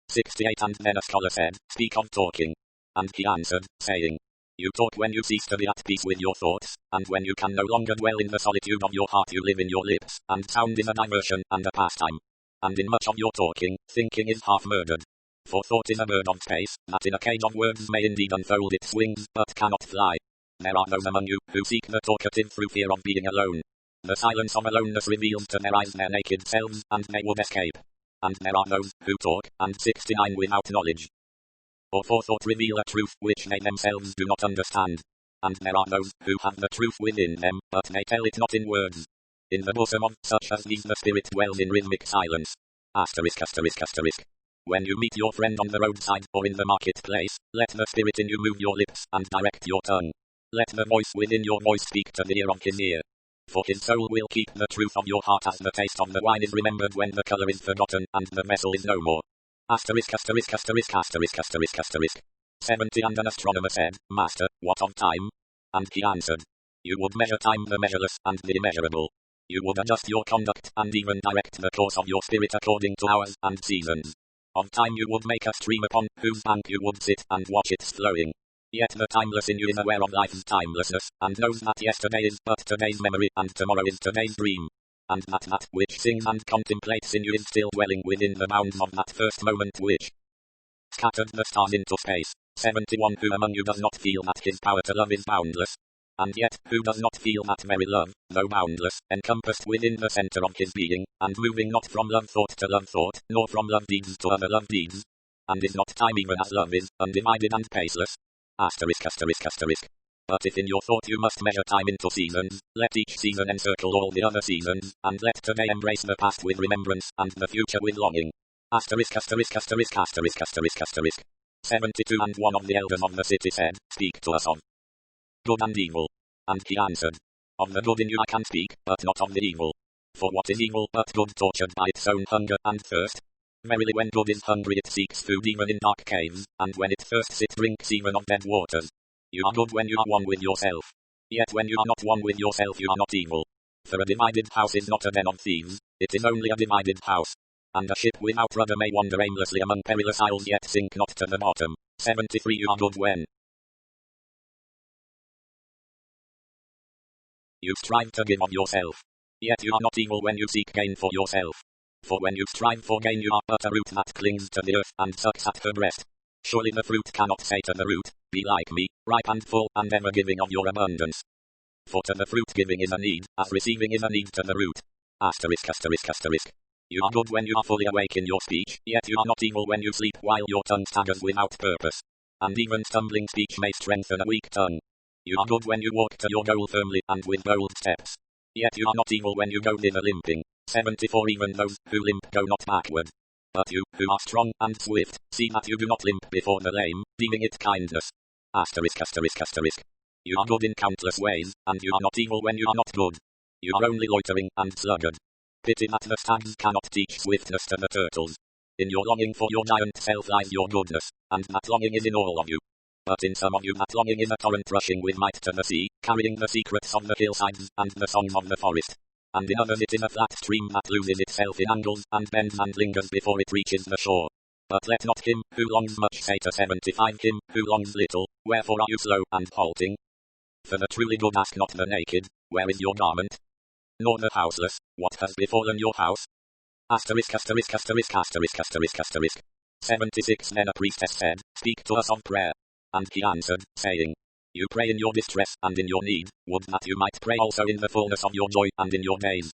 68 And then a scholar said, Speak of talking. And he answered, saying, You talk when you cease to be at peace with your thoughts, and when you can no longer dwell in the solitude of your heart you live in your lips, and sound is a diversion and a pastime. And in much of your talking, thinking is half murdered. For thought is a bird of space, that in a cage of words may indeed unfold its wings, but cannot fly. There are those among you, who seek the talkative through fear of being alone. The silence of aloneness reveals to their eyes their naked selves, and they would escape. And there are those, who talk, and 69 without knowledge. Or forethought reveal a truth which they themselves do not understand. And there are those, who have the truth within them, but they tell it not in words. In the bosom of such as these the spirit dwells in rhythmic silence. When you meet your friend on the roadside, or in the marketplace, let the spirit in you move your lips, and direct your tongue. Let the voice within your voice speak to the ear of his ear. For his soul will keep the truth of your heart as the taste of the wine is remembered when the color is forgotten, and the vessel is no more. 70 And an astronomer said, Master, what of time? And he answered, You would measure time the measureless, and the immeasurable. You would adjust your conduct, and even direct the course of your spirit according to hours and seasons. Of time you would make a stream upon whose bank you would sit and watch its flowing. Yet the timeless in you is aware of life's timelessness, and knows that yesterday is but today's memory, and tomorrow is today's dream. And that which sings and contemplates in you is still dwelling within the bounds of that first moment which scattered the stars into space. 71 Who among you does not feel that his power to love is boundless? And yet, who does not feel that very love, though boundless, encompassed within the center of his being, and moving not from love thought to love thought, nor from love deeds to other love deeds? And is not time even as love is, undivided and paceless? But if in your thought you must measure time into seasons, let each season encircle all the other seasons, and let today embrace the past with remembrance, and the future with longing. 72 And one of the elders of the city said, Speak to us of good and evil. And he answered, Of the good in you I can speak, but not of the evil. For what is evil but good tortured by its own hunger and thirst? Verily when good is hungry it seeks food even in dark caves, and when it thirsts it drinks even of dead waters. You are good when you are one with yourself. Yet when you are not one with yourself you are not evil. For a divided house is not a den of thieves, it is only a divided house. And a ship without rudder may wander aimlessly among perilous isles yet sink not to the bottom. 73 You are good when you strive to give of yourself. Yet you are not evil when you seek gain for yourself. For when you strive for gain you are but a root that clings to the earth and sucks at her breast. Surely the fruit cannot say to the root, Be like me, ripe and full, and ever giving of your abundance. For to the fruit giving is a need, as receiving is a need to the root. You are good when you are fully awake in your speech, yet you are not evil when you sleep while your tongue staggers without purpose. And even stumbling speech may strengthen a weak tongue. You are good when you walk to your goal firmly and with bold steps. Yet you are not evil when you go thither limping. 74 Even those who limp go not backward. But you, who are strong and swift, see that you do not limp before the lame, deeming it kindness. Asterisk asterisk asterisk. You are good in countless ways, and you are not evil when you are not good. You are only loitering and sluggard. Pity that the stags cannot teach swiftness to the turtles. In your longing for your giant self lies your goodness, and that longing is in all of you. But in some of you that longing is a torrent rushing with might to the sea, carrying the secrets of the hillsides and the songs of the forest. And in others it is a flat stream that loses itself in angles and bends and lingers before it reaches the shore. But let not him who longs much say to 75 him who longs little, wherefore are you slow and halting? For the truly good ask not the naked, where is your garment? Nor the houseless, what has befallen your house? Asterisk asterisk asterisk asterisk asterisk asterisk. 76 Then a priestess said, Speak to us of prayer. And he answered, saying, You pray in your distress and in your need, would that you might pray also in the fullness of your joy and in your days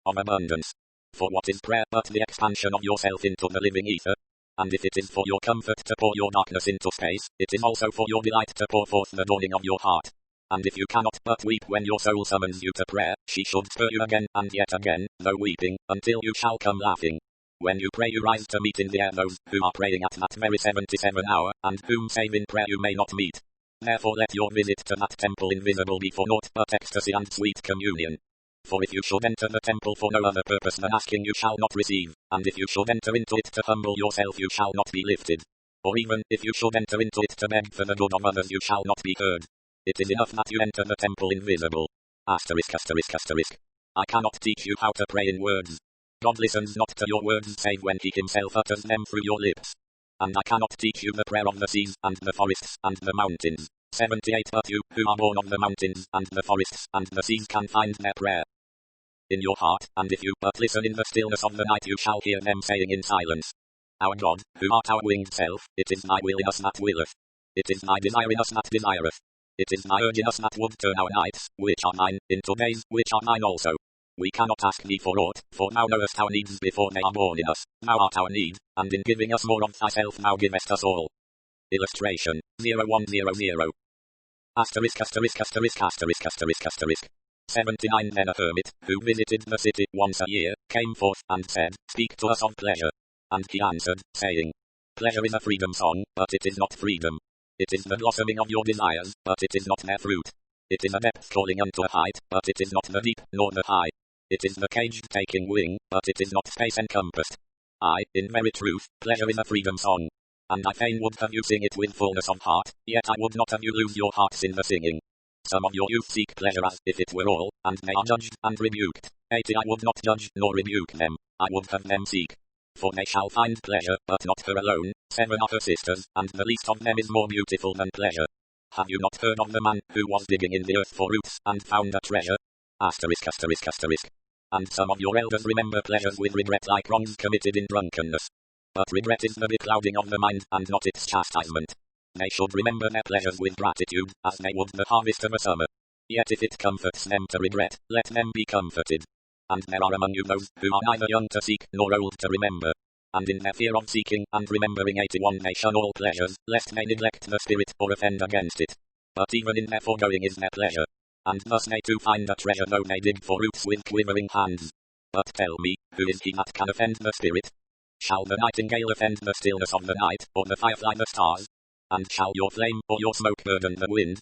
of abundance. For what is prayer but the expansion of yourself into the living ether? And if it is for your comfort to pour your darkness into space, it is also for your delight to pour forth the dawning of your heart. And if you cannot but weep when your soul summons you to prayer, she should spur you again and yet again, though weeping, until you shall come laughing. When you pray you rise to meet in the air those who are praying at that very 77 hour, and whom save in prayer you may not meet. Therefore let your visit to that temple invisible be for naught but ecstasy and sweet communion. For if you should enter the temple for no other purpose than asking you shall not receive, and if you should enter into it to humble yourself you shall not be lifted. Or even if you should enter into it to beg for the good of others you shall not be heard. It is enough that you enter the temple invisible. Asterisk asterisk asterisk. I cannot teach you how to pray in words. God listens not to your words save when he himself utters them through your lips. And I cannot teach you the prayer of the seas and the forests and the mountains. 78 But you, who are born of the mountains and the forests and the seas can find their prayer in your heart, and if you but listen in the stillness of the night you shall hear them saying in silence. Our God, who art our winged self, it is thy will in us that willeth. It is thy desire in us that desireth. It is thy urge in us that would turn our nights, which are thine, into days, which are thine also. We cannot ask thee for aught, for thou knowest our needs before they are born in us. Thou art our need, and in giving us more of thyself thou givest us all. Illustration, 0100. Asterisk asterisk asterisk asterisk asterisk asterisk. 79 Then a hermit, who visited the city once a year, came forth and said, Speak to us of pleasure. And he answered, saying, Pleasure is a freedom song, but it is not freedom. It is the blossoming of your desires, but it is not their fruit. It is a depth calling unto a height, but it is not the deep, nor the high. It is the cage taking wing, but it is not space encompassed. In very truth, pleasure is a freedom song. And I fain would have you sing it with fullness of heart, yet I would not have you lose your hearts in the singing. Some of your youth seek pleasure as if it were all, and they are judged and rebuked. 80 I would not judge nor rebuke them, I would have them seek. For they shall find pleasure, but not her alone. 7 are her sisters, and the least of them is more beautiful than pleasure. Have you not heard of the man who was digging in the earth for roots, and found a treasure? Asterisk asterisk asterisk. And some of your elders remember pleasures with regret like wrongs committed in drunkenness. But regret is the beclouding of the mind, and not its chastisement. They should remember their pleasures with gratitude, as they would the harvest of a summer. Yet if it comforts them to regret, let them be comforted. And there are among you those who are neither young to seek, nor old to remember. And in their fear of seeking and remembering 81 they shun all pleasures, lest they neglect the spirit or offend against it. But even in their foregoing is their pleasure. And thus they too find a treasure though they dig for roots with quivering hands. But tell me, who is he that can offend the spirit? Shall the nightingale offend the stillness of the night, or the firefly the stars? And shall your flame or your smoke burden the wind?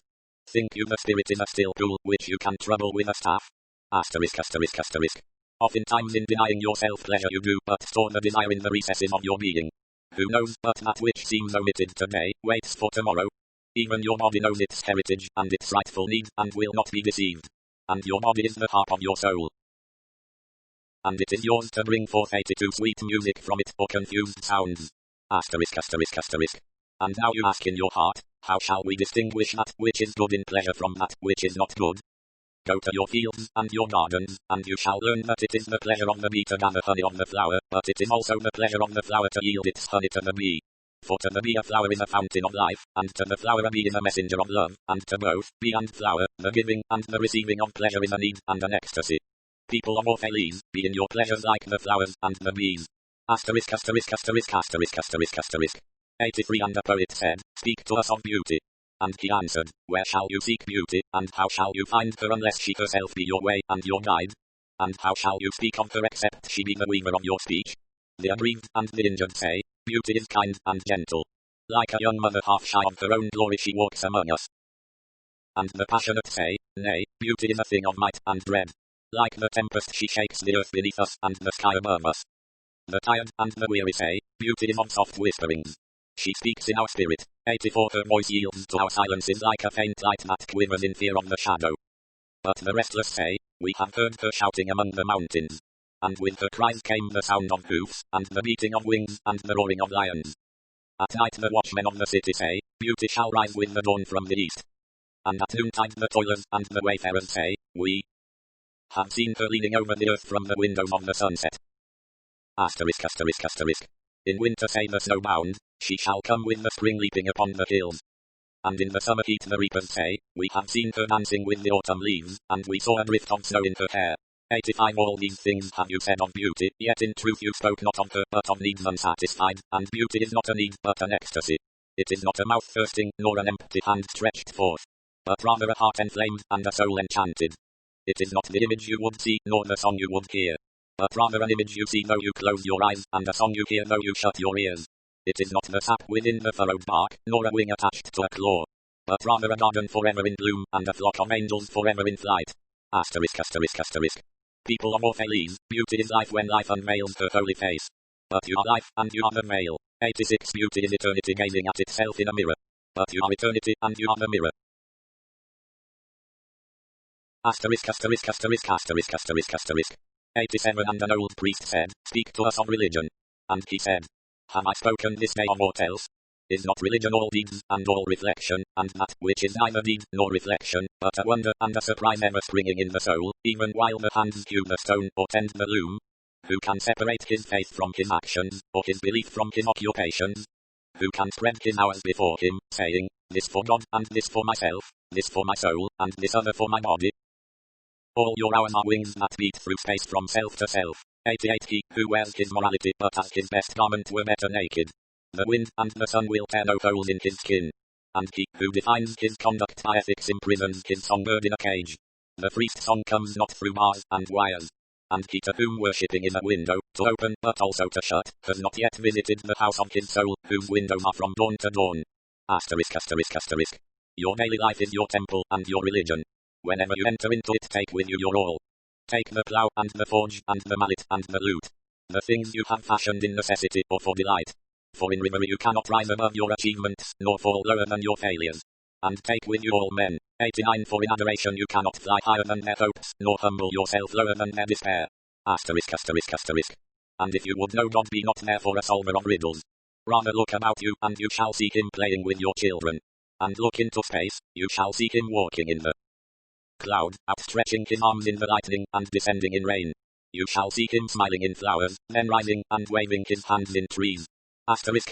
Think you the spirit is a still pool, which you can trouble with a staff? Asterisk asterisk asterisk. Oftentimes in denying yourself pleasure you do but store the desire in the recesses of your being. Who knows but that which seems omitted today, waits for tomorrow? Even your body knows its heritage and its rightful need, and will not be deceived. And your body is the harp of your soul. And it is yours to bring forth 82 sweet music from it, or confused sounds. Asterisk asterisk asterisk. And now you ask in your heart, how shall we distinguish that which is good in pleasure from that which is not good? Go to your fields and your gardens, and you shall learn that it is the pleasure of the bee to gather honey of the flower, but it is also the pleasure of the flower to yield its honey to the bee. For to the bee a flower is a fountain of life, and to the flower a bee is a messenger of love, and to both, bee and flower, the giving and the receiving of pleasure is a need and an ecstasy. People of Orphalese, be in your pleasures like the flowers and the bees. Asterisk asterisk asterisk asterisk asterisk asterisk. 83 And the poet said, Speak to us of beauty. And he answered, where shall you seek beauty, and how shall you find her unless she herself be your way and your guide? And how shall you speak of her except she be the weaver of your speech? The aggrieved and the injured say, beauty is kind and gentle. Like a young mother half shy of her own glory she walks among us. And the passionate say, nay, beauty is a thing of might and dread. Like the tempest she shakes the earth beneath us and the sky above us. The tired and the weary say, beauty is of soft whisperings. She speaks in our spirit. 84 Her voice yields to our silences like a faint light that quivers in fear of the shadow. But the restless say, we have heard her shouting among the mountains. And with her cries came the sound of hoofs, and the beating of wings, and the roaring of lions. At night the watchmen of the city say, beauty shall rise with the dawn from the east. And at noontide the toilers and the wayfarers say, we have seen her leaning over the earth from the windows of the sunset. Asterisk. In winter say the snowbound, she shall come with the spring leaping upon the hills. And in the summer heat the reapers say, we have seen her dancing with the autumn leaves, and we saw a drift of snow in her hair. 85 All these things have you said of beauty, yet in truth you spoke not of her but of needs unsatisfied, and beauty is not a need but an ecstasy. It is not a mouth thirsting, nor an empty hand stretched forth, but rather a heart enflamed and a soul enchanted. It is not the image you would see, nor the song you would hear, but rather an image you see though you close your eyes, and a song you hear though you shut your ears. It is not the sap within the furrowed bark, nor a wing attached to a claw, but rather a garden forever in bloom, and a flock of angels forever in flight. Asterisk. People of Orphalese, beauty is life when life unveils her holy face. But you are life, and you are the veil. 86 Beauty is eternity gazing at itself in a mirror. But you are eternity, and you are the mirror. Asterisk. 87 And an old priest said, speak to us of religion. And he said, have I spoken this day of aught else? Is not religion all deeds, and all reflection, and that which is neither deed nor reflection, but a wonder and a surprise ever springing in the soul, even while the hands hew the stone or tend the loom? Who can separate his faith from his actions, or his belief from his occupations? Who can spread his hours before him, saying, this for God, and this for myself, this for my soul, and this other for my body? All your hours are wings that beat through space from self to self. 88 He who wears his morality but as his best garment were better naked. The wind and the sun will tear no holes in his skin. And he who defines his conduct by ethics imprisons his songbird in a cage. The priest song comes not through bars and wires. And he to whom worshipping is a window, to open but also to shut, has not yet visited the house of his soul, whose windows are from dawn to dawn. Asterisk. Your daily life is your temple and your religion. Whenever you enter into it, take with you your all. Take the plough and the forge and the mallet and the lute. The things you have fashioned in necessity or for delight. For in reverie you cannot rise above your achievements, nor fall lower than your failures. And take with you all men. 89 For in adoration you cannot fly higher than their hopes, nor humble yourself lower than their despair. Asterisk. And if you would know God, be not therefore a solver of riddles. Rather look about you, and you shall see him playing with your children. And look into space, you shall see him walking in the cloud, outstretching his arms in the lightning, and descending in rain. You shall see him smiling in flowers, then rising, and waving his hands in trees. Asterisk.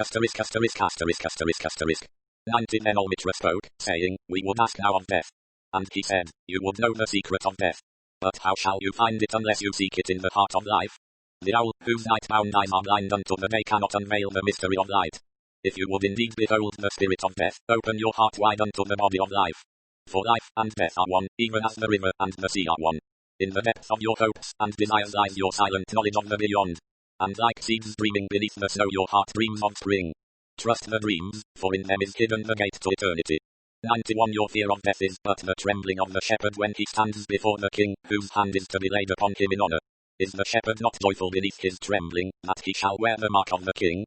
90 Then all Mitra spoke, saying, we would ask now of death. And he said, you would know the secret of death. But how shall you find it unless you seek it in the heart of life? The owl, whose night-bound eyes are blind unto the day, cannot unveil the mystery of light. If you would indeed behold the spirit of death, open your heart wide unto the body of life. For life and death are one, even as the river and the sea are one. In the depth of your hopes and desires lies your silent knowledge of the beyond. And like seeds dreaming beneath the snow, your heart dreams of spring. Trust the dreams, for in them is hidden the gate to eternity. 91 Your fear of death is but the trembling of the shepherd when he stands before the king, whose hand is to be laid upon him in honor. Is the shepherd not joyful beneath his trembling, that he shall wear the mark of the king?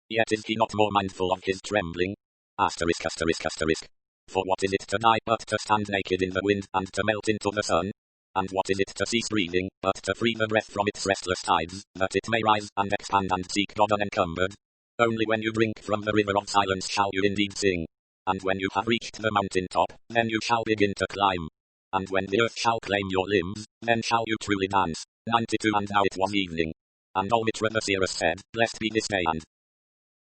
Yet is he not more mindful of his trembling? Asterisk. For what is it to die but to stand naked in the wind, and to melt into the sun? And what is it to cease breathing, but to free the breath from its restless tides, that it may rise and expand and seek God unencumbered? Only when you drink from the river of silence shall you indeed sing. And when you have reached the mountain top, then you shall begin to climb. And when the earth shall claim your limbs, then shall you truly dance. 92 And now it was evening. And Olmitra the seeress said, blessed be this day and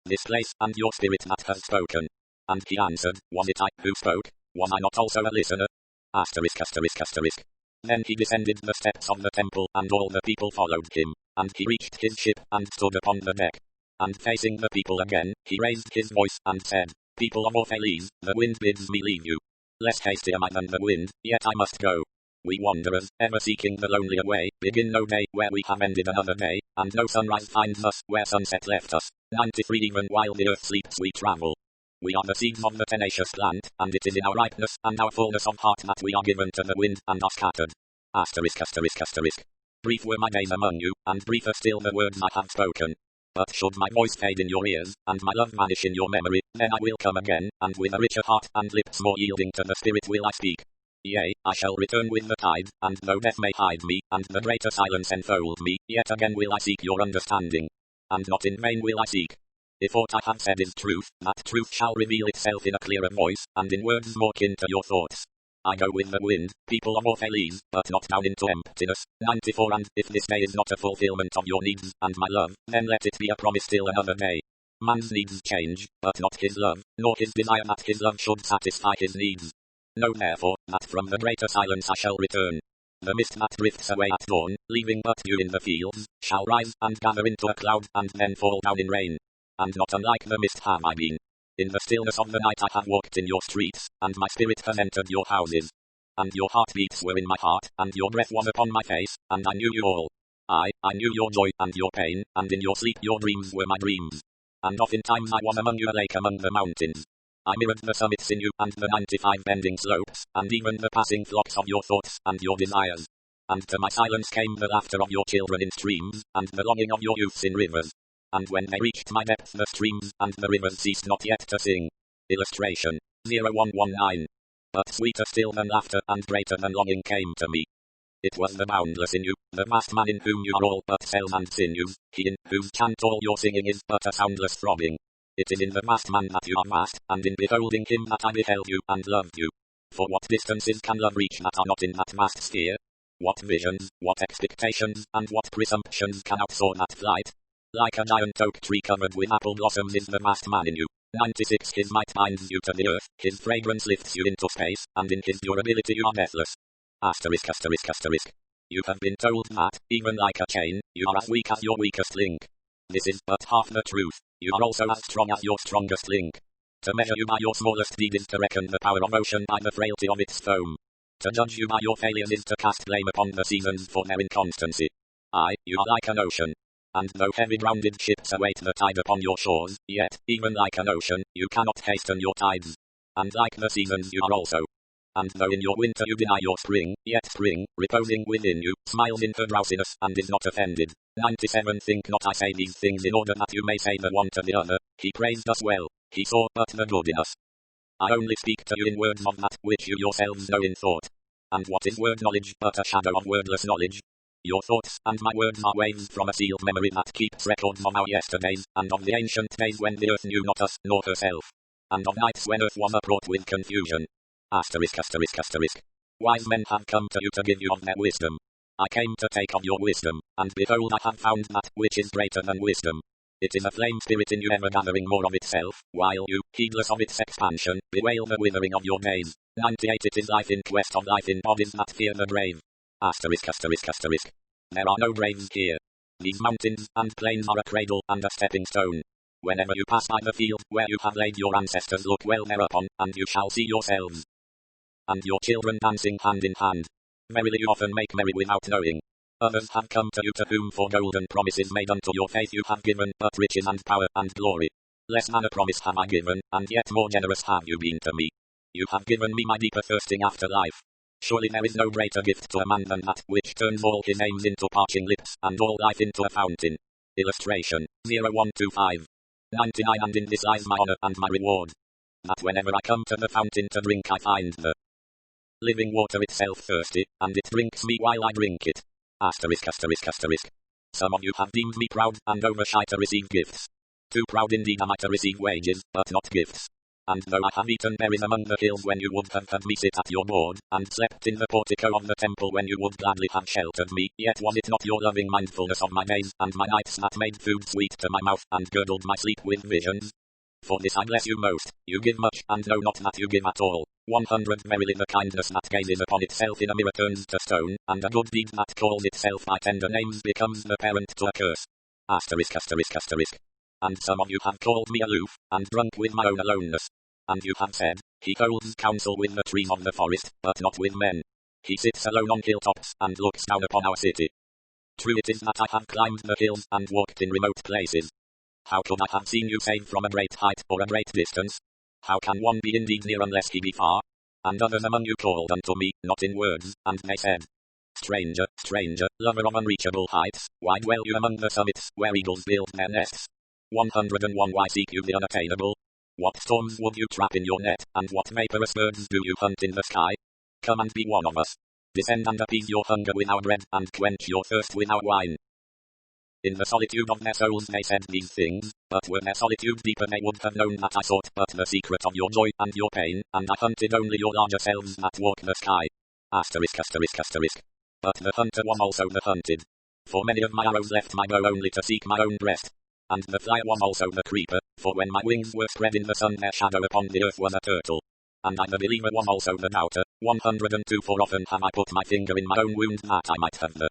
this place, and your spirit that has spoken. And he answered, was it I who spoke? Was I not also a listener? Asterisk. Then he descended the steps of the temple, and all the people followed him. And he reached his ship, and stood upon the deck. And facing the people again, he raised his voice, and said, People of Orphalese, the wind bids me leave you. Less hasty am I than the wind, yet I must go. We wanderers, ever seeking the lonelier way, begin no day where we have ended another day, and no sunrise finds us where sunset left us. 93 Even while the earth sleeps we travel. We are the seeds of the tenacious plant, and it is in our ripeness and our fullness of heart that we are given to the wind and are scattered. Asterisk asterisk asterisk. Brief were my days among you, and briefer still the words I have spoken. But should my voice fade in your ears, and my love vanish in your memory, then I will come again, and with a richer heart and lips more yielding to the spirit will I speak. Yea, I shall return with the tide, and though death may hide me, and the greater silence enfold me, yet again will I seek your understanding. And not in vain will I seek. If aught I have said is truth, that truth shall reveal itself in a clearer voice, and in words more kin to your thoughts. I go with the wind, people of Orphalese, but not down into emptiness. 94 And if this day is not a fulfillment of your needs, and my love, then let it be a promise till another day. Man's needs change, but not his love, nor his desire that his love should satisfy his needs. Know therefore, that from the greater silence I shall return. The mist that drifts away at dawn, leaving but dew in the fields, shall rise and gather into a cloud, and then fall down in rain. And not unlike the mist have I been. In the stillness of the night I have walked in your streets, and my spirit has entered your houses. And your heartbeats were in my heart, and your breath was upon my face, and I knew you all. I knew your joy and your pain, and in your sleep your dreams were my dreams. And oftentimes I was among you a lake among the mountains. I mirrored the summits in you, and the 95 bending slopes, and even the passing flocks of your thoughts and your desires. And to my silence came the laughter of your children in streams, and the longing of your youths in rivers. And when they reached my depth the streams and the rivers ceased not yet to sing. Illustration. 0119. But sweeter still than laughter and greater than longing came to me. It was the boundless in you, the vast man in whom you are all but cells and sinews, he in whose chant all your singing is but a soundless throbbing. It is in the vast man that you are vast, and in beholding him that I beheld you and loved you. For what distances can love reach that are not in that vast sphere? What visions, what expectations, and what presumptions can outsoar that flight? Like a giant oak tree covered with apple blossoms is the vast man in you. 96 His might binds you to the earth, his fragrance lifts you into space, and in his durability you are deathless. Asterisk asterisk asterisk. You have been told that, even like a chain, you are as weak as your weakest link. This is but half the truth. You are also as strong as your strongest link. To measure you by your smallest deed is to reckon the power of ocean by the frailty of its foam. To judge you by your failures is to cast blame upon the seasons for their inconstancy. You are like an ocean. And though heavy-grounded ships await the tide upon your shores, yet, even like an ocean, you cannot hasten your tides. And like the seasons you are also. And though in your winter you deny your spring, yet spring, reposing within you, smiles in her drowsiness and is not offended. 97 Think not I say these things in order that you may say the one to the other, he praised us well, he saw but the good in us. I only speak to you in words of that which you yourselves know in thought. And what is word knowledge but a shadow of wordless knowledge? Your thoughts and my words are waves from a sealed memory that keeps records of our yesterdays, and of the ancient days when the earth knew not us, nor herself. And of nights when earth was upraught with confusion. Asterisk asterisk asterisk. Wise men have come to you to give you of their wisdom. I came to take of your wisdom, and behold I have found that which is greater than wisdom. It is a flame spirit in you ever gathering more of itself, while you, heedless of its expansion, bewail the withering of your days. 98 It is life in quest of life in bodies that fear the grave. Asterisk asterisk asterisk. There are no graves here. These mountains and plains are a cradle and a stepping stone. Whenever you pass by the field where you have laid your ancestors, look well thereupon, and you shall see yourselves and your children dancing hand in hand. Verily you often make merry without knowing. Others have come to you to whom for golden promises made unto your faith you have given but riches and power and glory. Less than a promise have I given, and yet more generous have you been to me. You have given me my deeper thirsting after life. Surely there is no greater gift to a man than that which turns all his aims into parching lips, and all life into a fountain. Illustration. 0125. 99 And in this lies my honor and my reward. That whenever I come to the fountain to drink I find the living water itself thirsty, and it drinks me while I drink it. Asterisk asterisk asterisk. Some of you have deemed me proud and overshy to receive gifts. Too proud indeed am I to receive wages, but not gifts. And though I have eaten berries among the hills when you would have had me sit at your board, and slept in the portico of the temple when you would gladly have sheltered me, yet was it not your loving mindfulness of my days and my nights that made food sweet to my mouth and girdled my sleep with visions? For this I bless you most. You give much, and know not that you give at all. 100 Verily the kindness that gazes upon itself in a mirror turns to stone, and a good deed that calls itself by tender names becomes the parent to a curse. Asterisk asterisk asterisk. And some of you have called me aloof, and drunk with my own aloneness. and you have said, he holds counsel with the trees of the forest, but not with men. He sits alone on hilltops, and looks down upon our city. True it is that I have climbed the hills, and walked in remote places. How could I have seen you save from a great height, or a great distance? How can one be indeed near unless he be far? And others among you called unto me, not in words, and they said, Stranger, stranger, lover of unreachable heights, why dwell you among the summits, where eagles build their nests? 101 Why seek you the unattainable? What storms would you trap in your net, and what vaporous birds do you hunt in the sky? Come and be one of us. Descend and appease your hunger with our bread, and quench your thirst with our wine. In the solitude of their souls they said these things, but were their solitude deeper they would have known that I sought but the secret of your joy and your pain, and I hunted only your larger selves that walk the sky. Asterisk asterisk asterisk. But the hunter was also the hunted. For many of my arrows left my bow only to seek my own breast. And the flyer was also the creeper, for when my wings were spread in the sun their shadow upon the earth was a turtle. And I the believer was also the doubter, 102 For often have I put my finger in my own wound that I might have the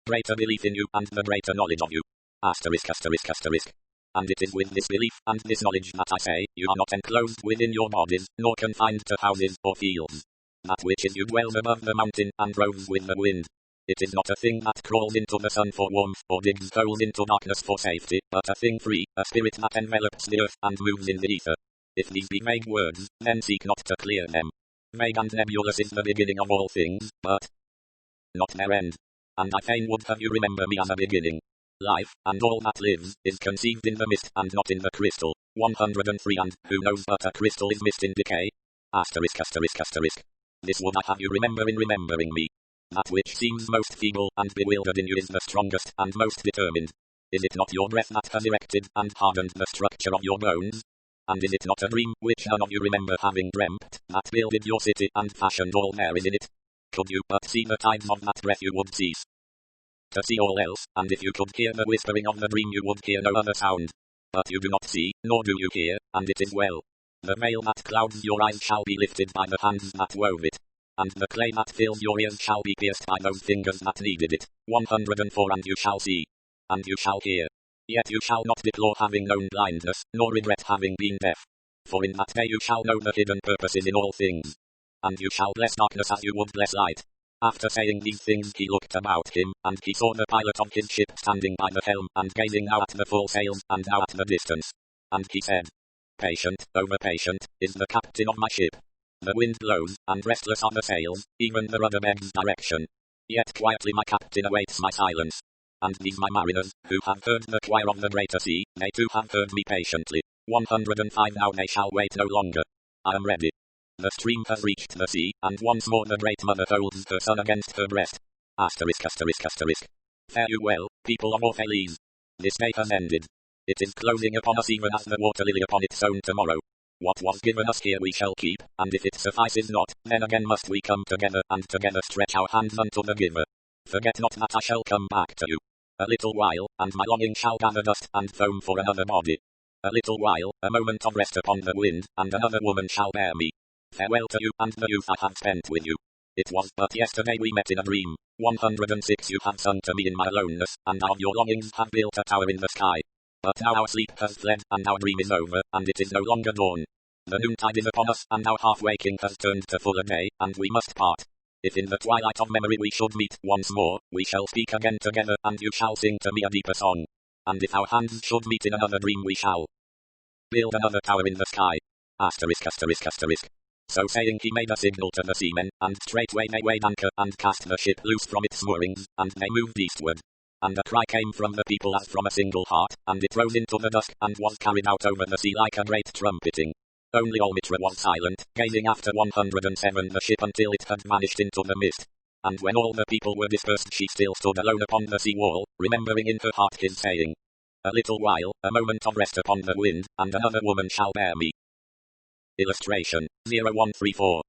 greater belief in you, and the greater knowledge of you. Asterisk asterisk asterisk. And it is with this belief, and this knowledge that I say, you are not enclosed within your bodies, nor confined to houses or fields. That which is you dwells above the mountain, and roves with the wind. It is not a thing that crawls into the sun for warmth, or digs holes into darkness for safety, but a thing free, a spirit that envelops the earth, and moves in the ether. If these be vague words, then seek not to clear them. Vague and nebulous is the beginning of all things, but not their end. And I fain would have you remember me as a beginning. Life, and all that lives, is conceived in the mist, and not in the crystal. 103 And who knows but a crystal is mist in decay? Asterisk asterisk asterisk. This would I have you remember in remembering me. That which seems most feeble and bewildered in you is the strongest and most determined. Is it not your breath that has erected and hardened the structure of your bones? And is it not a dream, which none of you remember having dreamt, that builded your city and fashioned all there is in it? Could you but see the tides of that breath you would cease to see all else, and if you could hear the whispering of the dream you would hear no other sound. But you do not see, nor do you hear, and it is well. The veil that clouds your eyes shall be lifted by the hands that wove it. And the clay that fills your ears shall be pierced by those fingers that kneaded it. 104 And you shall see, and you shall hear. Yet you shall not deplore having known blindness, nor regret having been deaf. For in that day you shall know the hidden purposes in all things. And you shall bless darkness as you would bless light. After saying these things he looked about him, and he saw the pilot of his ship standing by the helm, and gazing now at the full sails, and now at the distance. And he said, Patient, over patient, is the captain of my ship. The wind blows, and restless are the sails, even the rudder begs direction. Yet quietly my captain awaits my silence. And these my mariners, who have heard the choir of the greater sea, they too have heard me patiently. 105 Now they shall wait no longer. I am ready. The stream has reached the sea, and once more the great mother holds her son against her breast. Asterisk asterisk asterisk. Fare you well, people of Orphalese. This day has ended. It is closing upon us even as the water lily upon its own tomorrow. What was given us here we shall keep, and if it suffices not, then again must we come together, and together stretch our hands unto the giver. Forget not that I shall come back to you. A little while, and my longing shall gather dust and foam for another body. A little while, a moment of rest upon the wind, and another woman shall bear me. Farewell to you, and the youth I have spent with you. It was but yesterday we met in a dream. 106 You have sung to me in my aloneness, and of your longings have built a tower in the sky. But now our sleep has fled, and our dream is over, and it is no longer dawn. The noontide is upon us, and our half-waking has turned to fuller day, and we must part. If in the twilight of memory we should meet once more, we shall speak again together, and you shall sing to me a deeper song. And if our hands should meet in another dream we shall build another tower in the sky. Asterisk asterisk asterisk. So saying he made a signal to the seamen, and straightway they weighed anchor, and cast the ship loose from its moorings, and they moved eastward. And a cry came from the people as from a single heart, and it rose into the dusk, and was carried out over the sea like a great trumpeting. Only Olmitra was silent, gazing after 107 the ship until it had vanished into the mist. And when all the people were dispersed she still stood alone upon the sea wall, remembering in her heart his saying. A little while, a moment of rest upon the wind, and another woman shall bear me. Illustration 0134